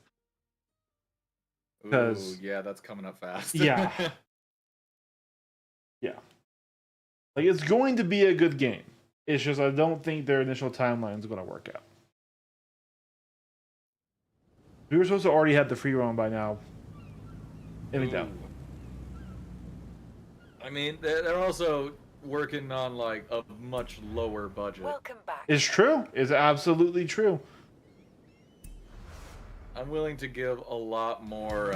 [SPEAKER 1] Ooh, yeah, that's coming up fast.
[SPEAKER 2] Yeah. Yeah. Like, it's going to be a good game. It's just I don't think their initial timeline is going to work out. We were supposed to already have the free roam by now. Any doubt.
[SPEAKER 1] I mean, they're also working on like a much lower budget.
[SPEAKER 3] Welcome back.
[SPEAKER 2] It's true. It's absolutely true.
[SPEAKER 1] I'm willing to give a lot more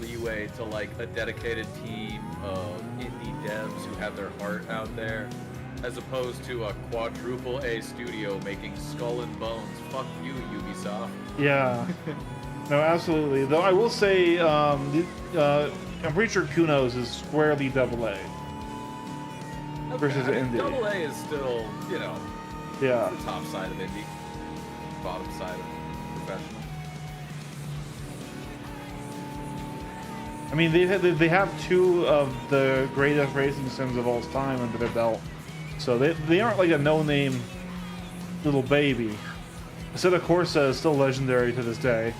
[SPEAKER 1] leeway to like a dedicated team of indie devs who have their heart out there, as opposed to a quadruple A studio making Skull and Bones. Fuck you, Ubisoft.
[SPEAKER 2] Yeah. No, absolutely. Though I will say, I'm pretty sure Kunos is squarely AA. Versus
[SPEAKER 1] I mean,
[SPEAKER 2] indie.
[SPEAKER 1] Double A is still, you know,
[SPEAKER 2] Yeah.
[SPEAKER 1] the top side of indie, bottom side of professional.
[SPEAKER 2] I mean, they have two of the greatest racing sims of all time under their belt, so they aren't like a no-name little baby. Assetto Corsa is still legendary to this day.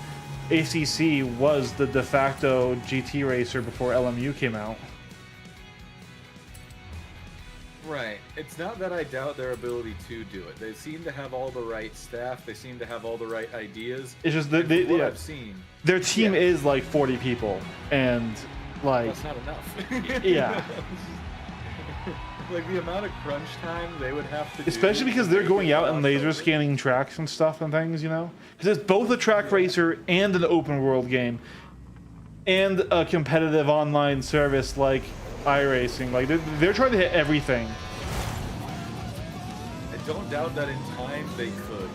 [SPEAKER 2] ACC was the de facto GT racer before LMU came out.
[SPEAKER 1] Right. It's not that I doubt their ability to do it. They seem to have all the right staff. They seem to have all the right ideas.
[SPEAKER 2] It's just
[SPEAKER 1] What I've seen,
[SPEAKER 2] their team
[SPEAKER 1] yeah.
[SPEAKER 2] is like 40 people, and like
[SPEAKER 1] that's not enough.
[SPEAKER 2] yeah.
[SPEAKER 1] Like the amount of crunch time they would have to do.
[SPEAKER 2] Especially because they're
[SPEAKER 1] to
[SPEAKER 2] going
[SPEAKER 1] make
[SPEAKER 2] out
[SPEAKER 1] it
[SPEAKER 2] and laser
[SPEAKER 1] awesome.
[SPEAKER 2] scanning tracks and stuff and things, you know? Because it's both a track racer and an open world game and a competitive online service like iRacing. Like, they're trying to hit everything.
[SPEAKER 1] I don't doubt that in time they could,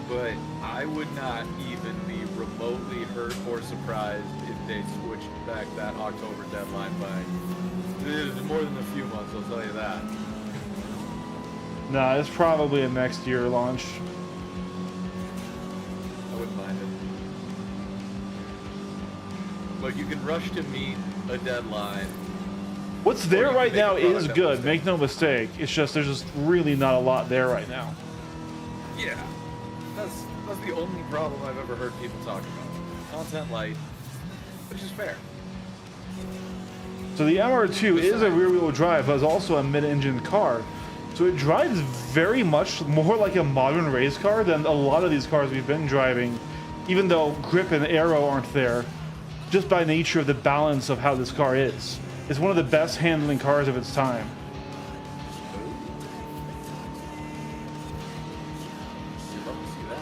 [SPEAKER 1] but I would not even be remotely hurt or surprised if they switched back that October deadline by more than a few months, I'll tell you that.
[SPEAKER 2] Nah, it's probably a next year launch.
[SPEAKER 1] I wouldn't mind it. But you can rush to meet a deadline.
[SPEAKER 2] What's
[SPEAKER 1] Or
[SPEAKER 2] there
[SPEAKER 1] you can
[SPEAKER 2] right
[SPEAKER 1] make a
[SPEAKER 2] now
[SPEAKER 1] product
[SPEAKER 2] is
[SPEAKER 1] that
[SPEAKER 2] good,
[SPEAKER 1] will
[SPEAKER 2] make no mistake. It's just, there's just really not a lot there right now.
[SPEAKER 1] Yeah. That's the only problem I've ever heard people talk about. Content light, which is fair.
[SPEAKER 2] So the MR2 is a rear-wheel drive, but it's also a mid-engine car. So it drives very much more like a modern race car than a lot of these cars we've been driving, even though grip and aero aren't there, just by nature of the balance of how this car is. It's one of the best handling cars of its time.
[SPEAKER 1] You'd love to see that.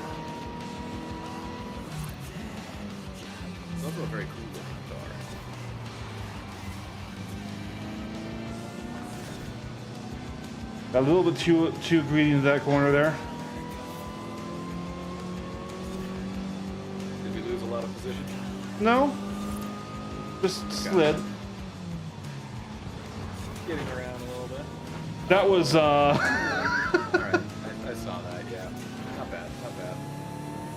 [SPEAKER 1] a very cool looking car.
[SPEAKER 2] Got a little bit too greedy in that corner there.
[SPEAKER 1] Did we lose a lot of position?
[SPEAKER 2] No, just slid.
[SPEAKER 1] Getting around a little bit.
[SPEAKER 2] That was
[SPEAKER 1] Alright, I saw that, yeah. Not bad, not bad.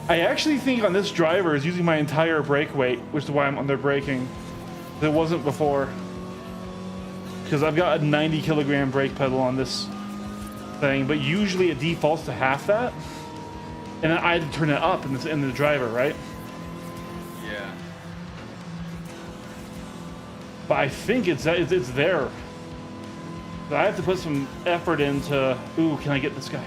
[SPEAKER 2] I actually think on this driver is using my entire brake weight, which is why I'm under braking. It wasn't before. Because I've got a 90 kilogram brake pedal on this thing, but usually it defaults to half that. And then I had to turn it up in the driver, right?
[SPEAKER 1] Yeah.
[SPEAKER 2] But I think it's there. But I have to put some effort into, ooh, can I get this guy?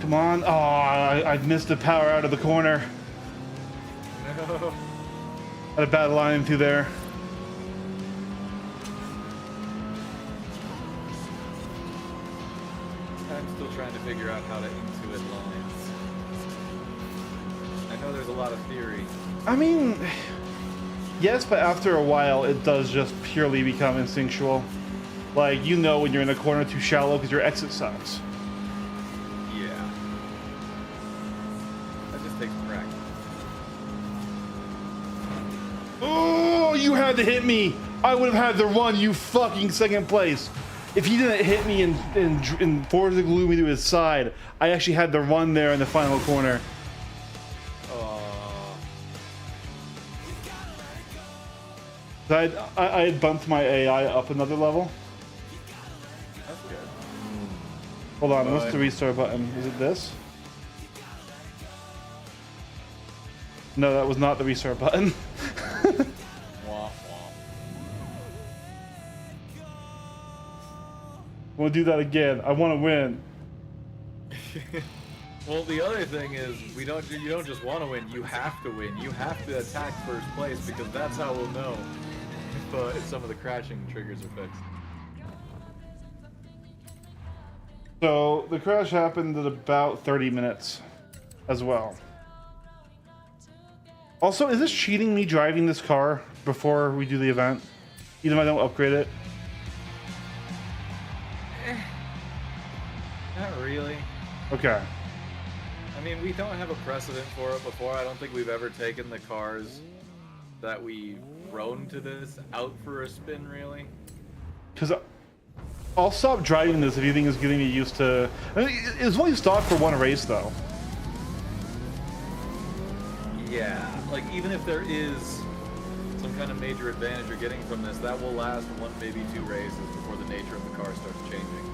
[SPEAKER 2] Come on. Oh, I missed the power out of the corner.
[SPEAKER 1] No.
[SPEAKER 2] Had a bad line through there.
[SPEAKER 1] I'm still trying to figure out how to intuit lines. I know there's a lot of theory.
[SPEAKER 2] I mean, yes, but after a while, it does just purely become instinctual. Like, you know when you're in a corner too shallow because your exit sucks.
[SPEAKER 1] Yeah. That just takes practice.
[SPEAKER 2] Oh, you had to hit me. I would have had the run, you fucking second place. If he didn't hit me and Forza glue me to his side, I actually had the run there in the final corner. I had bumped my AI up another level.
[SPEAKER 1] That's good.
[SPEAKER 2] Hold on, what's the restart button? Is it this? No, that was not the restart button.
[SPEAKER 1] Womp womp.
[SPEAKER 2] I want to do that again. I want to win.
[SPEAKER 1] Well, the other thing is, you don't just want to win, you have to win. You have to attack first place because that's how we'll know if some of the crashing triggers are fixed.
[SPEAKER 2] So the crash happened at about 30 minutes as well. Also, is this cheating me driving this car before we do the event? Even if I don't upgrade it?
[SPEAKER 1] Not really.
[SPEAKER 2] Okay.
[SPEAKER 1] I mean, we don't have a precedent for it before. I don't think we've ever taken the cars that we thrown to this out for a spin, really.
[SPEAKER 2] Because I'll stop driving this if you think it's getting me used to... I mean, it's only stock for one race, though.
[SPEAKER 1] Yeah, like even if there is some kind of major advantage you're getting from this, that will last one, maybe two races before the nature of the car starts changing.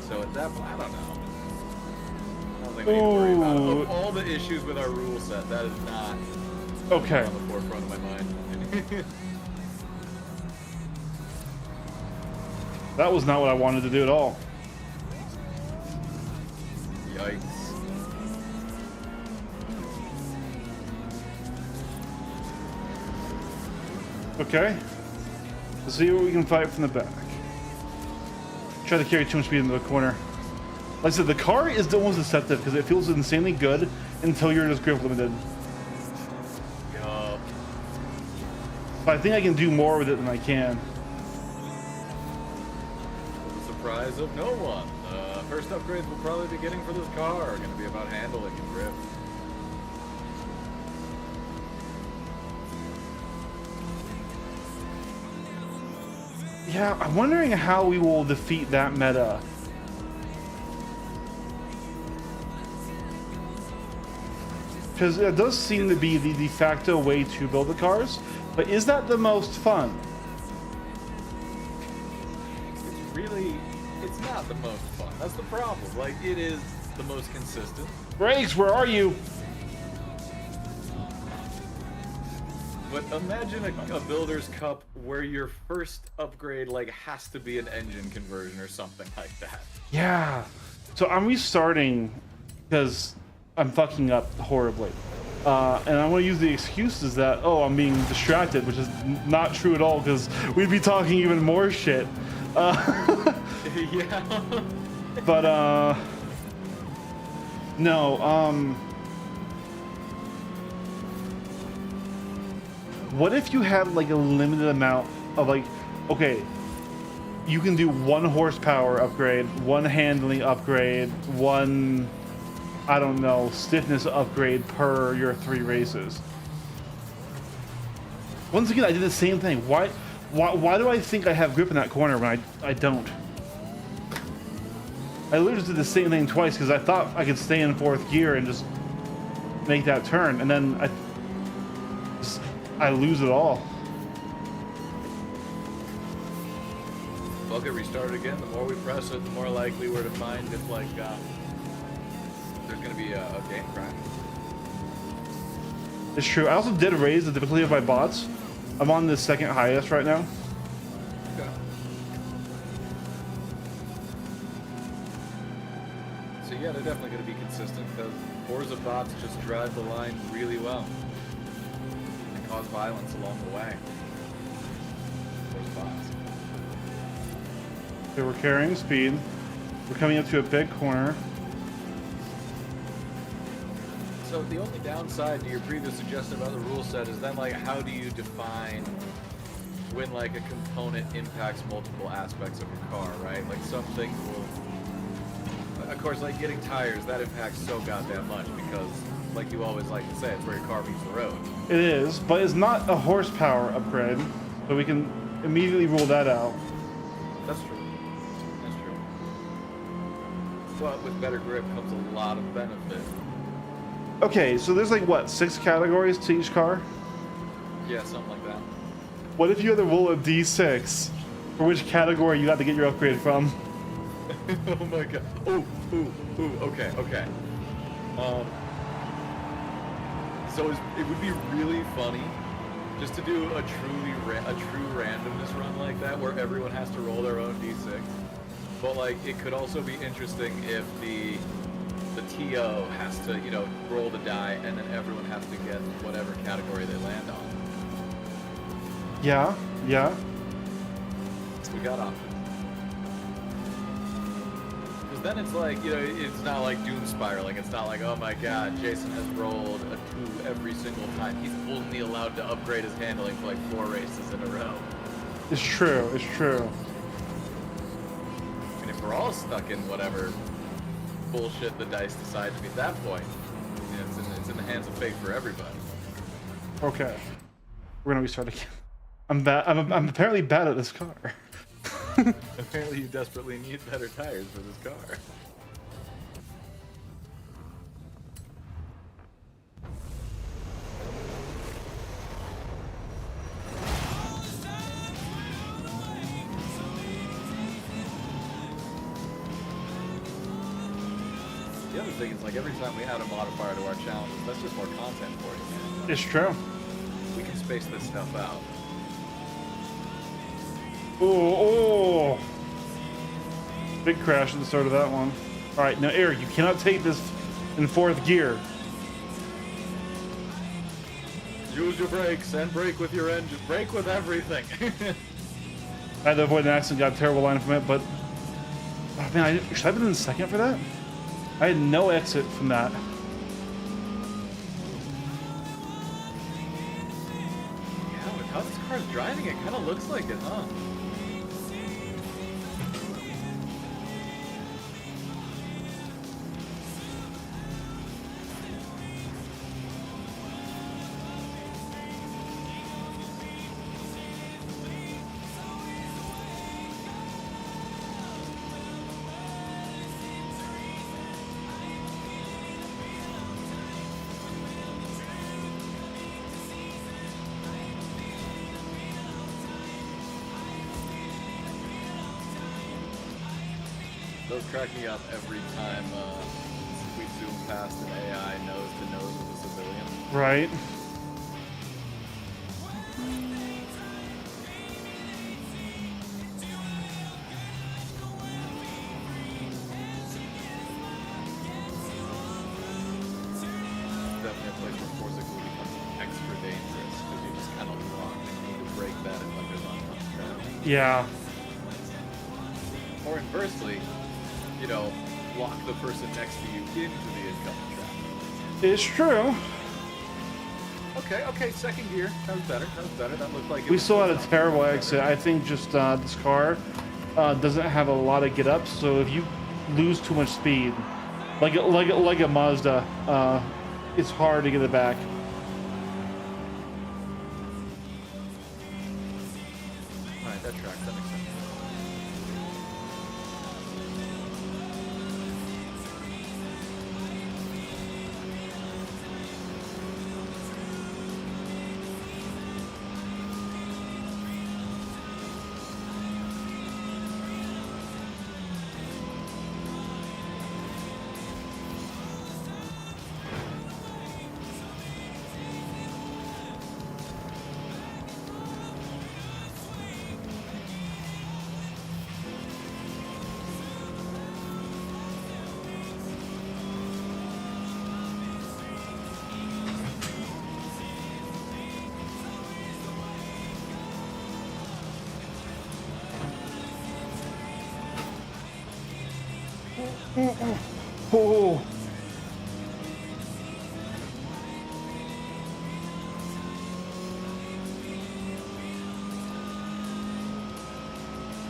[SPEAKER 1] So at that point, I don't know. I don't think we need to worry about it. Of all the issues with our rule set, that is not
[SPEAKER 2] Okay.
[SPEAKER 1] on the forefront of my mind.
[SPEAKER 2] That was not what I wanted to do at all.
[SPEAKER 1] Yikes.
[SPEAKER 2] Okay. Let's see what we can fight from the back. Try to carry too much speed into the corner. Like I said, the car is the most deceptive because it feels insanely good until you're just grip limited.
[SPEAKER 1] Yup.
[SPEAKER 2] But I think I can do more with it than I can.
[SPEAKER 1] To the surprise of no one. First upgrades we'll probably be getting for this car are going to be about handling and grip.
[SPEAKER 2] Yeah, I'm wondering how we will defeat that meta. Because it does seem to be the de facto way to build the cars, but is that the most fun?
[SPEAKER 1] It's not the most fun. That's the problem. Like, it is the most consistent.
[SPEAKER 2] Brakes, where are you?
[SPEAKER 1] But imagine a builder's cup where your first upgrade like has to be an engine conversion or something like that.
[SPEAKER 2] Yeah. So I'm restarting because I'm fucking up horribly. And I want to use the excuses that, oh, I'm being distracted, which is not true at all because we'd be talking even more shit.
[SPEAKER 1] Yeah.
[SPEAKER 2] But, no, what if you had like a limited amount of like, okay, you can do 1 horsepower upgrade, 1 handling upgrade, 1, I don't know, stiffness upgrade per your 3 races. Once again, I did the same thing. Why do I think I have grip in that corner when I don't? I literally did the same thing twice because I thought I could stay in 4th gear and just make that turn, and then I lose it all.
[SPEAKER 1] I'll get restarted again. The more we press it, the more likely we're to find if like there's gonna be a game crash.
[SPEAKER 2] It's true. I also did raise the difficulty of my bots. I'm on the 2nd highest right now.
[SPEAKER 1] Okay. So yeah, they're definitely gonna be consistent because Forza bots just drive the line really well and cause violence along the way. Forza bots.
[SPEAKER 2] Okay, we're carrying speed. We're coming up to a big corner.
[SPEAKER 1] So the only downside to your previous suggestion about the rule set is then like how do you define when like a component impacts multiple aspects of your car, right? Like some things will, of course, like getting tires, that impacts so goddamn much because like you always like to say, it's where your car meets the road.
[SPEAKER 2] It is, but it's not a horsepower upgrade, so we can immediately rule that out.
[SPEAKER 1] That's true. That's true. But with better grip comes a lot of benefit.
[SPEAKER 2] Okay, so there's like what, 6 categories to each car?
[SPEAKER 1] Yeah, something like that.
[SPEAKER 2] What if you had to roll a d6 for which category you got to get your upgrade from?
[SPEAKER 1] Oh my god. Ooh, okay. So it would be really funny just to do a true randomness run like that where everyone has to roll their own d6. But like it could also be interesting if the TO has to, you know, roll the die and then everyone has to get whatever category they land on.
[SPEAKER 2] Yeah.
[SPEAKER 1] We got options. Because then it's like, you know, it's not like Doom Spiraling. It's not like, oh my god, Jason has rolled a 2 every single time. He's only allowed to upgrade his handling for like 4 races in a row.
[SPEAKER 2] It's true.
[SPEAKER 1] And if we're all stuck in whatever bullshit the dice decide to be at that point, you know, it's in the hands of fate for everybody.
[SPEAKER 2] Okay. We're gonna restart again. I'm I'm apparently bad at this car.
[SPEAKER 1] Apparently you desperately need better tires for this car. The other thing is, like, every time we add a modifier to our challenges, that's just more content for you, man.
[SPEAKER 2] It's true.
[SPEAKER 1] We can space this stuff out.
[SPEAKER 2] Oh! Big crash at the start of that one. All right, now Eric, you cannot take this in 4th gear.
[SPEAKER 1] Use your brakes and brake with your engine. Brake with everything.
[SPEAKER 2] I had to avoid an accident, got a terrible line from it, but oh man, should I have been in 2nd for that? I had no exit from that.
[SPEAKER 1] Yeah, with how this car's driving, it kind of looks like it, huh? Those crack me up every time we zoom past an AI nose to nose with a civilian.
[SPEAKER 2] Right. Yeah.
[SPEAKER 1] Or inversely, you know, lock the person next to you into the incoming traffic.
[SPEAKER 2] It's true.
[SPEAKER 1] Okay, second gear. That was better. That looked like it
[SPEAKER 2] We
[SPEAKER 1] was
[SPEAKER 2] still had a
[SPEAKER 1] supposed to
[SPEAKER 2] terrible
[SPEAKER 1] be better.
[SPEAKER 2] exit. I think just this car doesn't have a lot of get ups, so if you lose too much speed, like a Mazda, it's hard to get it back.
[SPEAKER 1] Alright, that tracks. That makes sense.
[SPEAKER 2] Oh.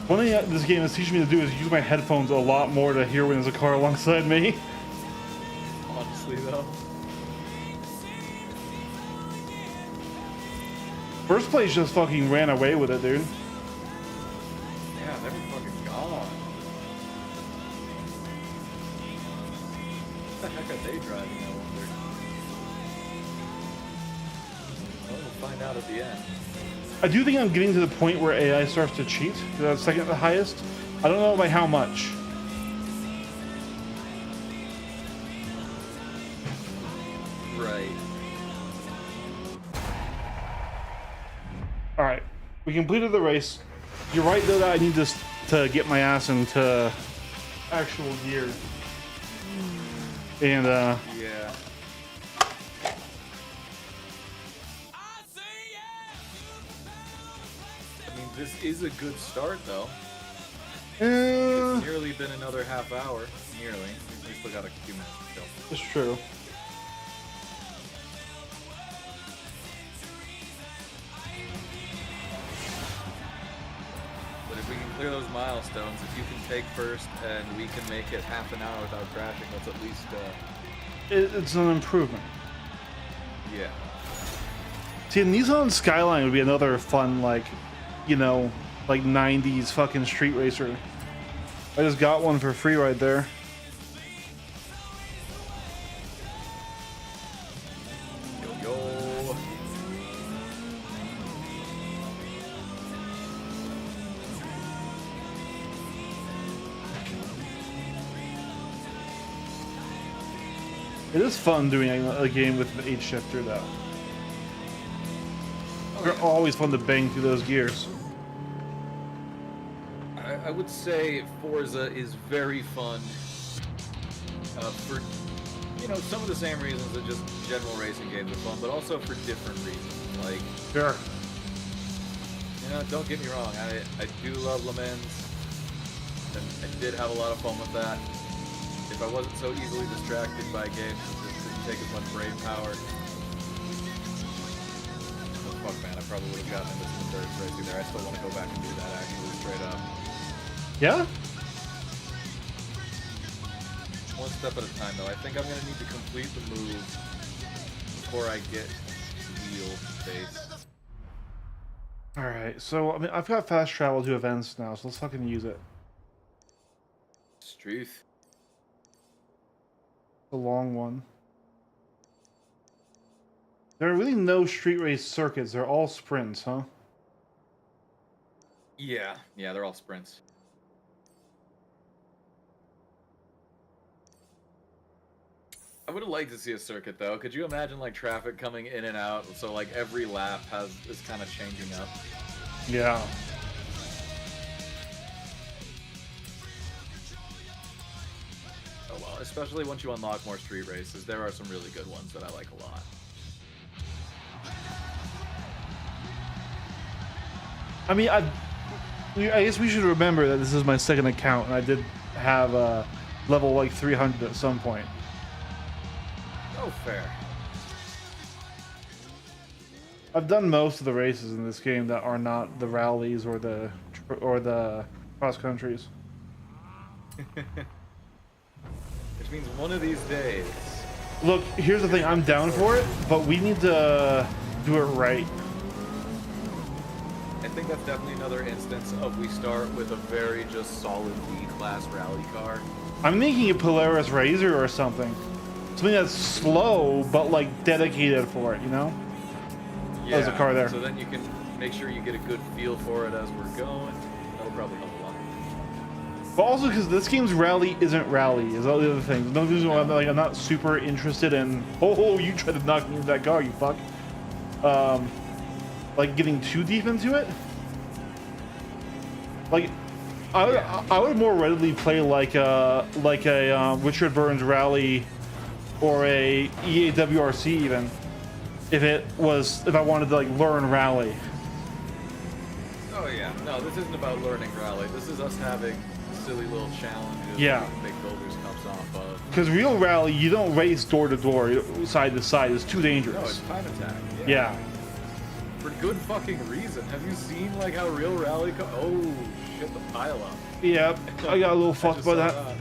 [SPEAKER 2] One thing that this game is teaching me to do is use my headphones a lot more to hear when there's a car alongside me.
[SPEAKER 1] Honestly, though.
[SPEAKER 2] First place just fucking ran away with it, dude.
[SPEAKER 1] Yeah, they were fucking gone. What the heck are they driving, I wonder? Well, we'll find out at the end.
[SPEAKER 2] I do think I'm getting to the point where AI starts to cheat. That's second the highest. I don't know by how much.
[SPEAKER 1] Right.
[SPEAKER 2] All right, we completed the race. You're right though that I need this to get my ass into actual gear. And
[SPEAKER 1] Yeah. I mean, this is a good start, though. It's nearly been another half hour. Nearly. We still got a few minutes to go.
[SPEAKER 2] it's true.
[SPEAKER 1] But if we can clear those milestones, if you can take first and we can make it half an hour without crashing, that's at least,
[SPEAKER 2] It's an improvement.
[SPEAKER 1] yeah.
[SPEAKER 2] See, a Nissan Skyline would be another fun, like, you know, like 90s fucking street racer. I just got one for free right there.
[SPEAKER 1] Yo, yo.
[SPEAKER 2] It is fun doing a game with an 8 shifter though. They're always fun to bang through those gears.
[SPEAKER 1] I would say Forza is very fun for, you know, some of the same reasons that just general racing games are fun, but also for different reasons. Like,
[SPEAKER 2] Sure.
[SPEAKER 1] you know, don't get me wrong, I do love Le Mans, and I did have a lot of fun with that. If I wasn't so easily distracted by games that just didn't take as much brain power. Oh, fuck, man, I probably would have gotten into some third racing there. I still want to go back and do that, actually, straight up.
[SPEAKER 2] Yeah?
[SPEAKER 1] One step at a time, though. I think I'm going to need to complete the move before I get wheel space.
[SPEAKER 2] Alright, so I mean I've got fast travel to events now, so let's fucking use it.
[SPEAKER 1] Struth.
[SPEAKER 2] The long one. There are really no street race circuits, they're all sprints, huh?
[SPEAKER 1] Yeah, they're all sprints. I would have liked to see a circuit, though. Could you imagine, like, traffic coming in and out, so, like, every lap is kind of changing up?
[SPEAKER 2] Yeah.
[SPEAKER 1] Oh, well, especially once you unlock more street races, there are some really good ones that I like a lot.
[SPEAKER 2] I mean, I guess we should remember that this is my second account, and I did have level like 300 at some point.
[SPEAKER 1] Oh, fair.
[SPEAKER 2] I've done most of the races in this game that are not the rallies or the cross countries.
[SPEAKER 1] Which means one of these days.
[SPEAKER 2] Look, here's the thing. I'm down for it, but we need to do it right.
[SPEAKER 1] I think that's definitely another instance of we start with a very just solid B-class rally car.
[SPEAKER 2] I'm making a Polaris Razor or something. Something that's slow, but like dedicated for it, you know?
[SPEAKER 1] Yeah,
[SPEAKER 2] There's a car there.
[SPEAKER 1] So then you can make sure you get a good feel for it as we're going. That'll probably help a lot.
[SPEAKER 2] But also because this game's rally isn't rally, is all the other things. No reason why I'm not super interested in. Oh, you tried to knock me into that car, you fuck. Like getting too deep into it. Like, I would more readily play like a Richard Burns rally or a EAWRC even, if I wanted to like learn rally.
[SPEAKER 1] Oh yeah, no, this isn't about learning rally. This is us having silly little challenges.
[SPEAKER 2] Yeah.
[SPEAKER 1] That we can make builders cups off of.
[SPEAKER 2] Because real rally, you don't race door to door, side to side. It's too dangerous.
[SPEAKER 1] No, it's time attack.
[SPEAKER 2] Yeah.
[SPEAKER 1] For good fucking reason. Have you seen like how real rally? Oh shit, the pile up.
[SPEAKER 2] Yeah, I got a little fucked by that.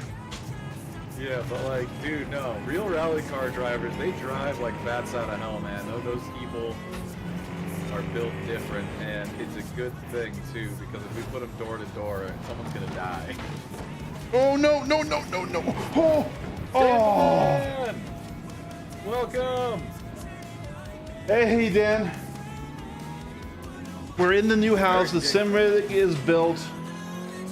[SPEAKER 1] Yeah, but like, dude, no. Real rally car drivers, they drive like bats out of hell, man. Those people are built different, and it's a good thing too, because if we put them door to door, someone's gonna die.
[SPEAKER 2] Oh no, no, no, no, no. Oh, oh.
[SPEAKER 1] Welcome.
[SPEAKER 2] Hey, Dan. We're in the new house. The sim rig is built.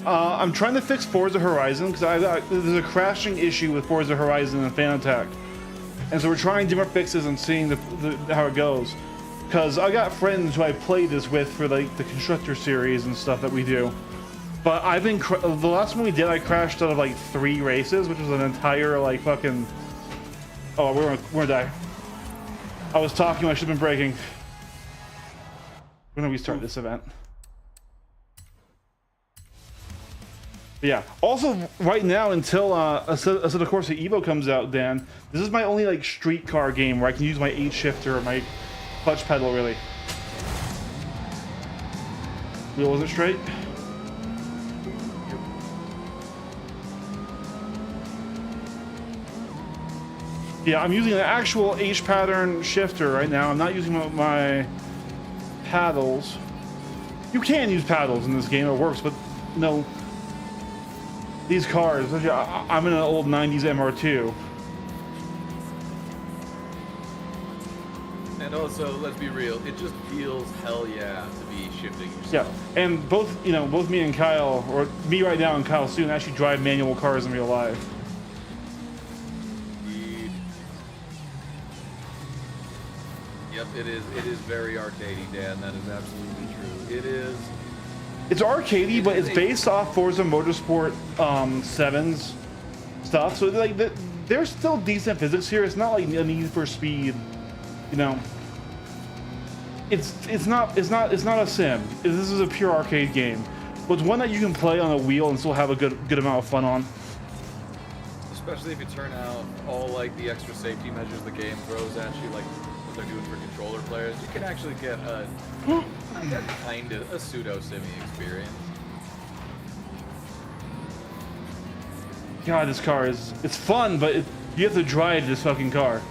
[SPEAKER 2] I'm trying to fix Forza Horizon because there's a crashing issue with Forza Horizon and Fan Attack, and so we're trying different fixes and seeing how it goes. Because I got friends who I play this with for like the constructor series and stuff that we do. But I've been the last one we did, I crashed out of like 3 races, which was an entire like fucking. Oh, we're gonna die. I was talking. I should have been braking. We're gonna restart this event. But yeah. Also, right now, until Assetto Corsa Evo comes out, Dan, this is my only like street car game where I can use my 8 shifter or my clutch pedal. Really. Wheel wasn't straight. Yeah, I'm using an actual H pattern shifter right now. I'm not using my paddles. You can use paddles in this game, it works, but no. These cars, I'm in an old 90s MR2.
[SPEAKER 1] And also, let's be real, it just feels hell yeah to be shifting yourself.
[SPEAKER 2] Yeah, and both me and Kyle, or me right now and Kyle soon, actually drive manual cars in real life.
[SPEAKER 1] Yep, it is very arcadey, Dan. That is absolutely true. It is.
[SPEAKER 2] It's arcadey, but it's based off Forza Motorsport 7's stuff. So like there's still decent physics here. It's not like a Need for Speed, you know. It's not a sim. This is a pure arcade game, but it's one that you can play on a wheel and still have a good amount of fun on.
[SPEAKER 1] Especially if you turn out all like the extra safety measures the game throws at you, like what they're doing for controller players, you can actually get a kind of a pseudo simmy experience.
[SPEAKER 2] God, this car it's fun, but you have to drive this fucking car.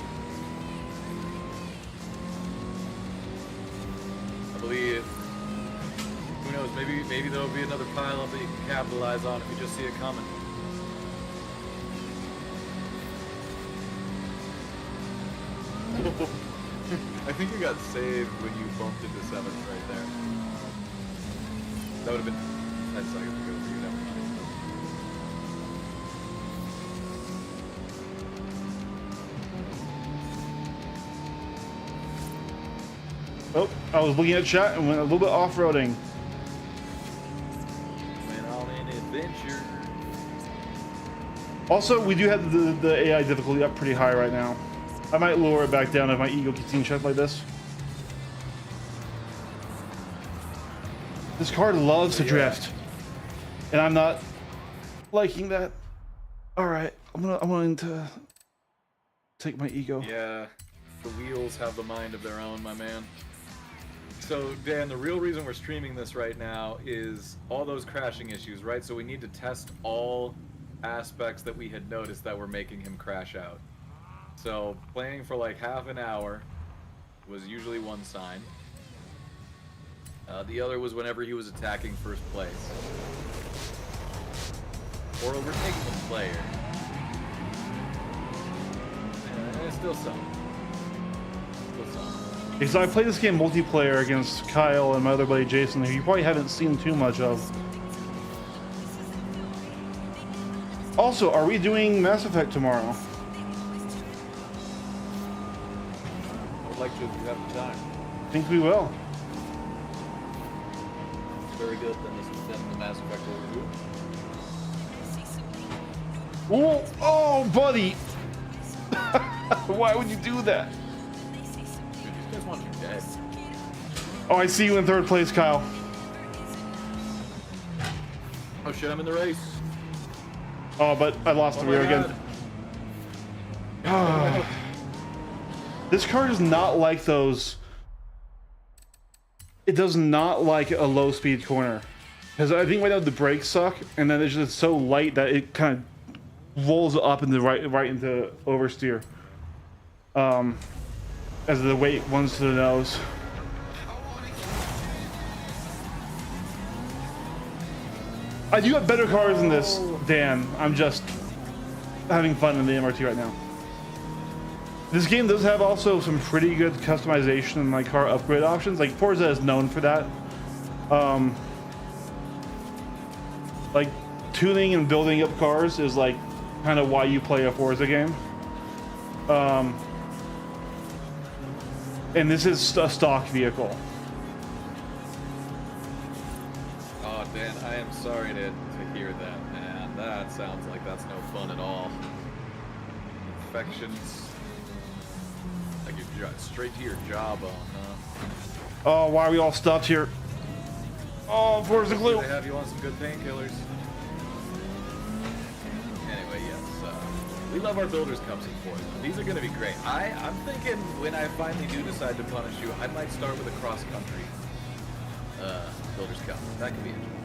[SPEAKER 1] I believe. Who knows? Maybe there'll be another pile-up that you can capitalize on if you just see it coming. I think you got saved when you bumped into 7th right there. That would have been 10 seconds ago for you, definitely.
[SPEAKER 2] Oh, I was looking at chat and went a little bit off-roading.
[SPEAKER 1] Went on an adventure.
[SPEAKER 2] Also, we do have the AI difficulty up pretty high right now. I might lower it back down if my ego keeps getting checked like this. This car loves to drift. and I'm not liking that. All right, I'm going to take my ego.
[SPEAKER 1] Yeah, the wheels have the mind of their own, my man. So, Dan, the real reason we're streaming this right now is all those crashing issues, right? So we need to test all aspects that we had noticed that were making him crash out. So, playing for like half an hour was usually one sign. The other was whenever he was attacking first place. Or overtaking the player. Still some.
[SPEAKER 2] Because I played this game multiplayer against Kyle and my other buddy Jason, who you probably haven't seen too much of. Also, are we doing Mass Effect tomorrow?
[SPEAKER 1] I would like to if you have the time.
[SPEAKER 2] I think we will.
[SPEAKER 1] Very good, then the Mass Effect overview.
[SPEAKER 2] Oh, oh, buddy! Why would you do that?
[SPEAKER 1] Dude, these guys want you dead.
[SPEAKER 2] Oh, I see you in third place, Kyle.
[SPEAKER 1] Oh shit, I'm in the race.
[SPEAKER 2] Oh, but I lost the
[SPEAKER 1] my
[SPEAKER 2] rear
[SPEAKER 1] God.
[SPEAKER 2] again. This car does not like those. It does not like a low-speed corner. Because I think right now the brakes suck, and then it's just so light that it kind of rolls up into right into oversteer. As the weight runs to the nose. I do have better cars than this, Dan. I'm just having fun in the MRT right now. This game does have also some pretty good customization and like car upgrade options. Like Forza is known for that. Like tuning and building up cars is like kind of why you play a Forza game. And this is a stock vehicle.
[SPEAKER 1] Oh, Dan, I am sorry to hear that, man. That sounds like that's no fun at all. Infections. Like you're straight to your jawbone, huh?
[SPEAKER 2] Oh, why are we all stopped here? Oh, Forza glue.
[SPEAKER 1] They have you on some good painkillers. Anyway, yes. We love our Builders Cups in Forza. These are going to be great. I'm thinking when I finally do decide to punish you, I might start with a cross-country Builders Cup. That could be interesting.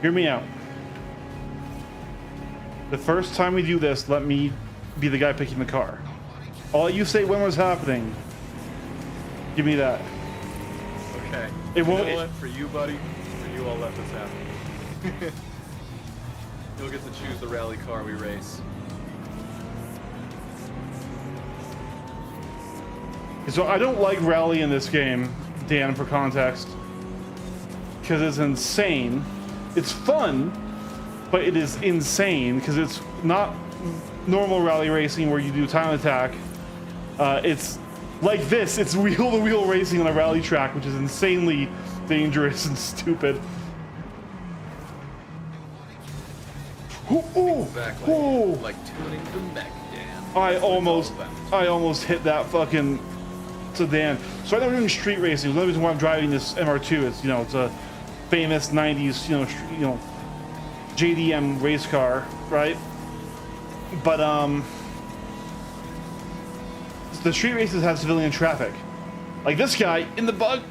[SPEAKER 2] Hear me out. The first time we do this, let me be the guy picking the car. I'll let you say when was happening. Give me that.
[SPEAKER 1] Okay.
[SPEAKER 2] It won't.
[SPEAKER 1] You know what? For you, buddy, for you, I'll let this happen. You'll get to choose the rally car we race.
[SPEAKER 2] So I don't like rally in this game, Dan, for context, because it's insane. It's fun, but it is insane because it's not normal rally racing where you do time attack. It's like this. It's wheel-to-wheel racing on a rally track, which is insanely dangerous and stupid. Ooh, ooh,
[SPEAKER 1] Exactly.
[SPEAKER 2] ooh.
[SPEAKER 1] Like tuning the mech, Dan.
[SPEAKER 2] I
[SPEAKER 1] That's what it's
[SPEAKER 2] almost
[SPEAKER 1] all about.
[SPEAKER 2] I almost hit that fucking sedan. So right now we're doing street racing. The only reason why I'm driving this MR2 is, you know, it's a famous 90s, you know, JDM race car, right? But the street races have civilian traffic. Like this guy in the bug.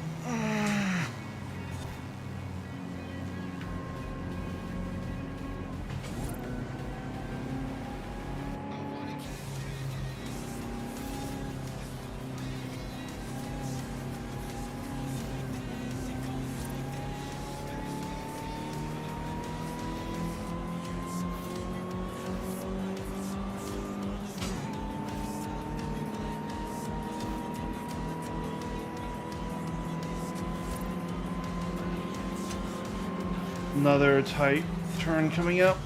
[SPEAKER 2] Another tight turn coming up.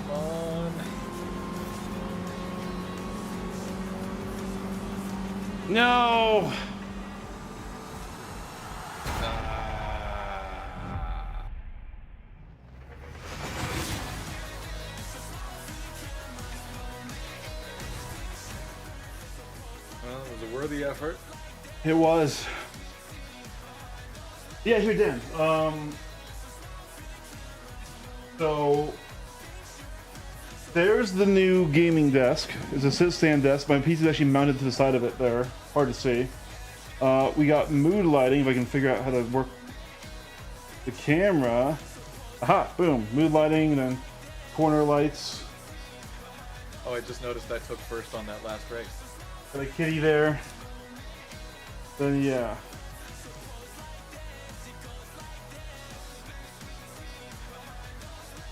[SPEAKER 1] Come on.
[SPEAKER 2] No. It was. Yeah, here, Dan. So there's the new gaming desk. It's a sit-stand desk. My PC is actually mounted to the side of it there. Hard to see. We got mood lighting, if I can figure out how to work the camera. Aha, boom. Mood lighting, and then corner lights.
[SPEAKER 1] Oh, I just noticed I took first on that last race.
[SPEAKER 2] Got a kitty there. Then, yeah.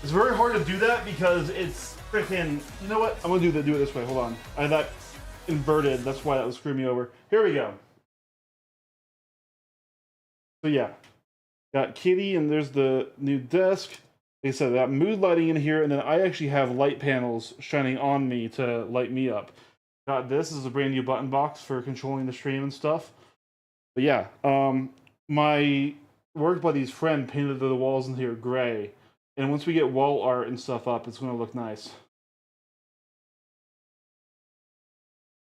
[SPEAKER 2] It's very hard to do that because it's freaking. You know what? I'm gonna do it this way. Hold on. I had that inverted. That's why that was screwing me over. Here we go. So yeah, got kitty, and there's the new desk. Like I said, got mood lighting in here, and then I actually have light panels shining on me to light me up. Got this is a brand new button box for controlling the stream and stuff. But yeah, my work buddy's friend painted the walls in here gray. And once we get wall art and stuff up, it's going to look nice.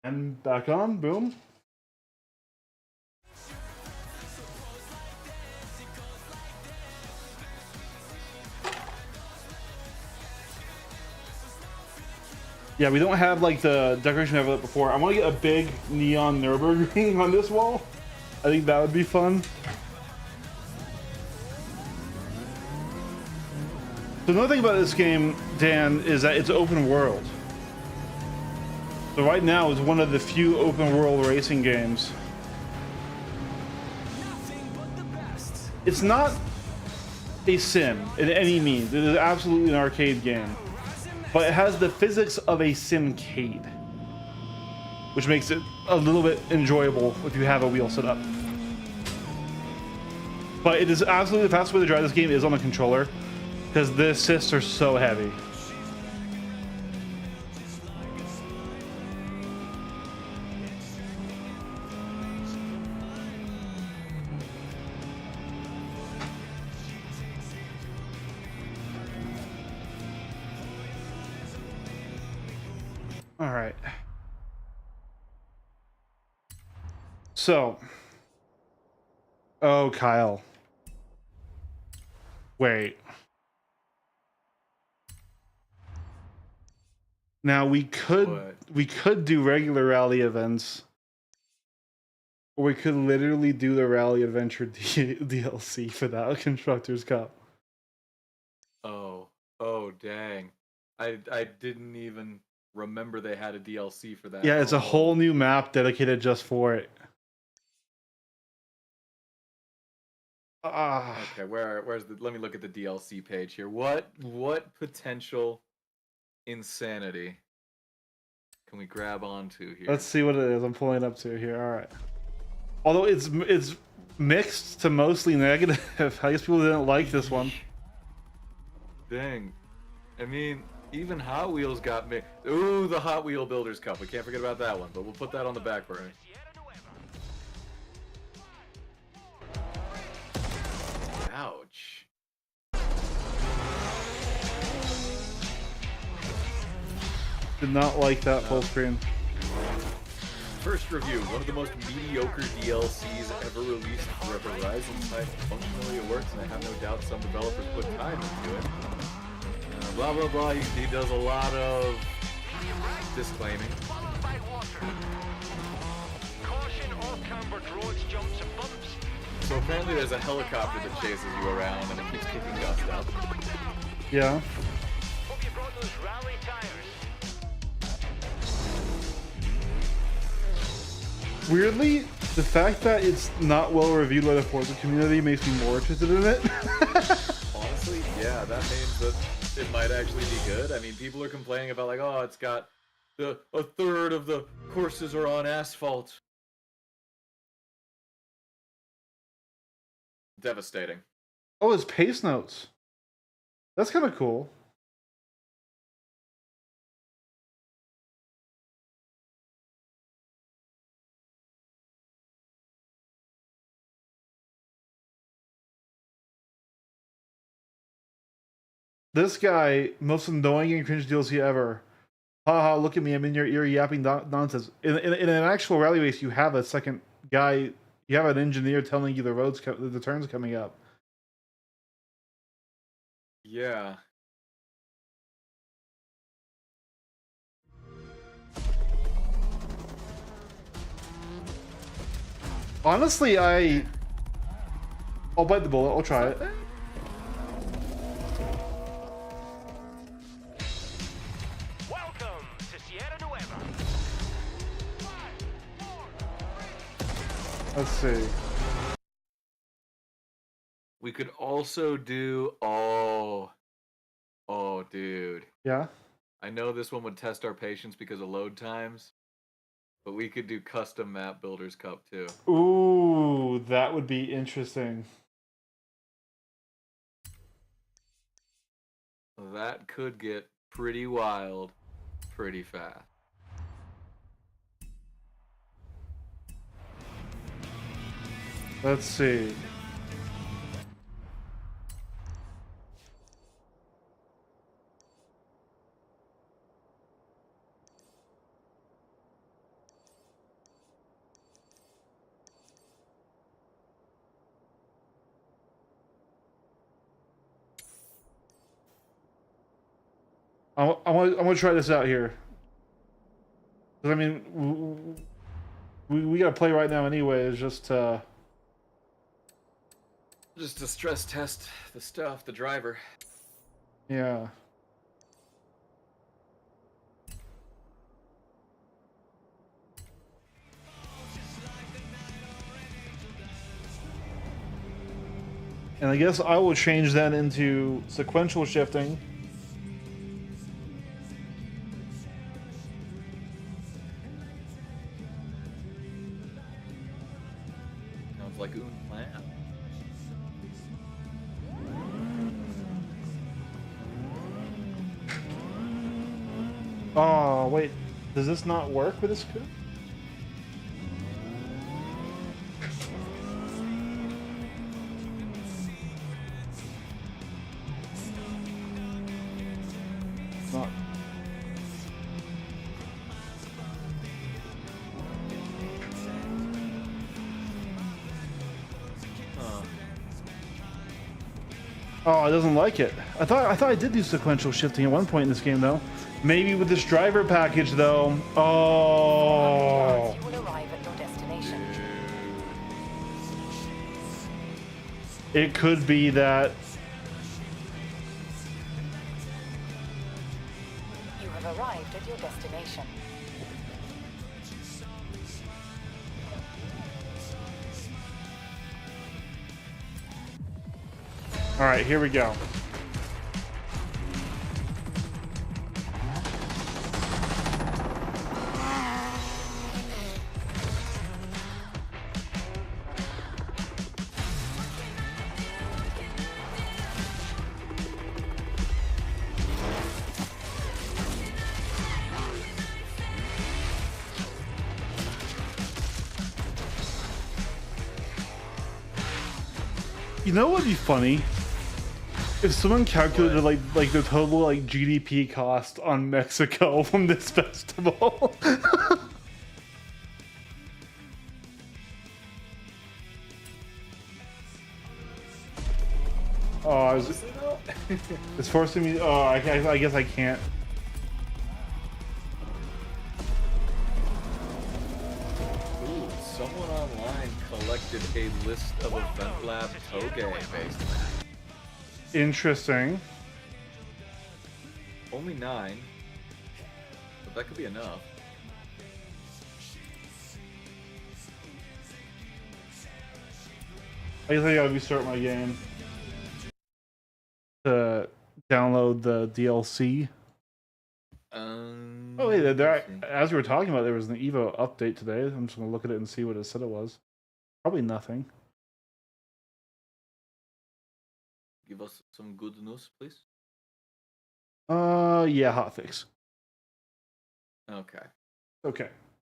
[SPEAKER 2] And back on, boom. Yeah, we don't have like the decoration we have before. I want to get a big neon Nürburgring on this wall. I think that would be fun. So another thing about this game, Dan, is that it's open world. So right now it's one of the few open world racing games. It's not a sim in any means. It is absolutely an arcade game. But it has the physics of a simcade, which makes it a little bit enjoyable if you have a wheel set up. But it is absolutely the fastest way to drive this game is on the controller, because the assists are so heavy. All right. So, oh, Kyle. Wait. Now we could do regular rally events, or we could literally do the Rally Adventure DLC for that Constructors Cup.
[SPEAKER 1] Oh dang. I didn't even remember they had a DLC for that.
[SPEAKER 2] Yeah, it's a whole new map dedicated just for it.
[SPEAKER 1] Okay, where's the? Let me look at the DLC page here. What potential insanity can we grab onto here?
[SPEAKER 2] Let's see what it is. I'm pulling it up to here. All right. Although it's mixed to mostly negative. I guess people didn't like this one.
[SPEAKER 1] Dang. I mean, even Hot Wheels got me. Ooh, the Hot Wheel Builders Cup. We can't forget about that one, but we'll put that on the back burner. Ouch.
[SPEAKER 2] Did not like that full screen.
[SPEAKER 1] First review, one of the most mediocre DLCs ever released for a Horizon type. Functionally it works, and I have no doubt some developers put time into it. Blah blah blah, he does a lot of disclaiming. So apparently there's a helicopter that chases you around and it keeps kicking dust up.
[SPEAKER 2] Yeah.
[SPEAKER 5] Hope you brought those rally tires.
[SPEAKER 2] Weirdly, the fact that it's not well reviewed by the Forza community makes me more interested in it.
[SPEAKER 1] Honestly, yeah, that means that it might actually be good. I mean, people are complaining about like, oh, it's got a third of the courses are on asphalt. Devastating.
[SPEAKER 2] Oh, it's pace notes. That's kind of cool. This guy, most annoying and cringe DLC ever. Haha, look at me, I'm in your ear yapping nonsense. In an actual rally race, you have a second guy you have an engineer telling you the turn's coming up.
[SPEAKER 1] Yeah.
[SPEAKER 2] Honestly, I'll bite the bullet. I'll try it.
[SPEAKER 8] Welcome to Sierra Nueva.
[SPEAKER 2] Let's see.
[SPEAKER 1] We could also do dude.
[SPEAKER 2] Yeah.
[SPEAKER 1] I know this one would test our patience because of load times, but we could do custom map builders cup too.
[SPEAKER 2] Ooh, that would be interesting.
[SPEAKER 1] That could get pretty wild pretty fast.
[SPEAKER 2] Let's see. I'm gonna try this out here. 'Cause, I mean, we gotta play right now anyway. It's just
[SPEAKER 1] to stress test the driver.
[SPEAKER 2] yeah. And I guess I will change that into sequential shifting.
[SPEAKER 1] Sounds like un plan.
[SPEAKER 2] Oh, wait. Does this not work with this code? Not. Oh, it doesn't like it. I thought I did do sequential shifting at one point in this game, though. Maybe with this driver package, though. Oh.
[SPEAKER 3] You will arrive at your destination.
[SPEAKER 2] It could be that.
[SPEAKER 3] You have arrived at your destination.
[SPEAKER 2] All right, here we go. You know what would be funny? If someone calculated like the total like GDP cost on Mexico from this festival. Oh, it's forcing me. Oh, I guess I can't.
[SPEAKER 1] Ooh, someone online collected a list of Event Lab Toge-based maps.
[SPEAKER 2] Interesting.
[SPEAKER 1] Only 9, but that could be enough.
[SPEAKER 2] I guess I gotta restart my game to download the DLC. Oh wait, as we were talking about, there was an Evo update today. I'm just gonna look at it and see what it said it was. Probably nothing.
[SPEAKER 1] Give us some good news, please.
[SPEAKER 2] Yeah, hotfix.
[SPEAKER 1] Okay.
[SPEAKER 2] Okay.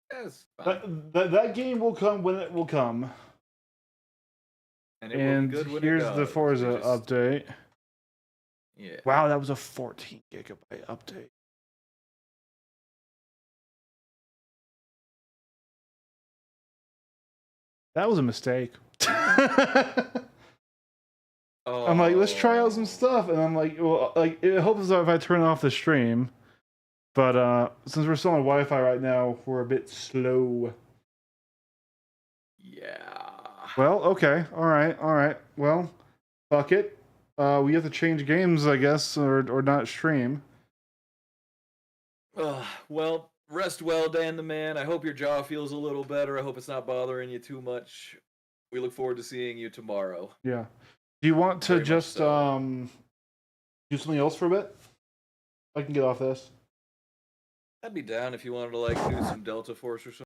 [SPEAKER 1] That's fine.
[SPEAKER 2] That game will come when it will come.
[SPEAKER 1] And it will be good when
[SPEAKER 2] here's
[SPEAKER 1] it goes.
[SPEAKER 2] the Forza update.
[SPEAKER 1] Yeah.
[SPEAKER 2] Wow, that was a 14 gigabyte update. That was a mistake.
[SPEAKER 1] Oh.
[SPEAKER 2] I'm like, let's try out some stuff, and I'm like, well, like it helps if I turn off the stream, but since we're still on Wi-Fi right now, we're a bit slow.
[SPEAKER 1] Yeah.
[SPEAKER 2] Well, okay, all right. Well, fuck it. We have to change games, I guess, or not stream.
[SPEAKER 1] Well, rest well, Dan the man. I hope your jaw feels a little better. I hope it's not bothering you too much. We look forward to seeing you tomorrow.
[SPEAKER 2] Yeah. Do you want to
[SPEAKER 1] Very much
[SPEAKER 2] just
[SPEAKER 1] so.
[SPEAKER 2] do something else for a bit? I can get off this.
[SPEAKER 1] I'd be down if you wanted to like do some Delta Force or something.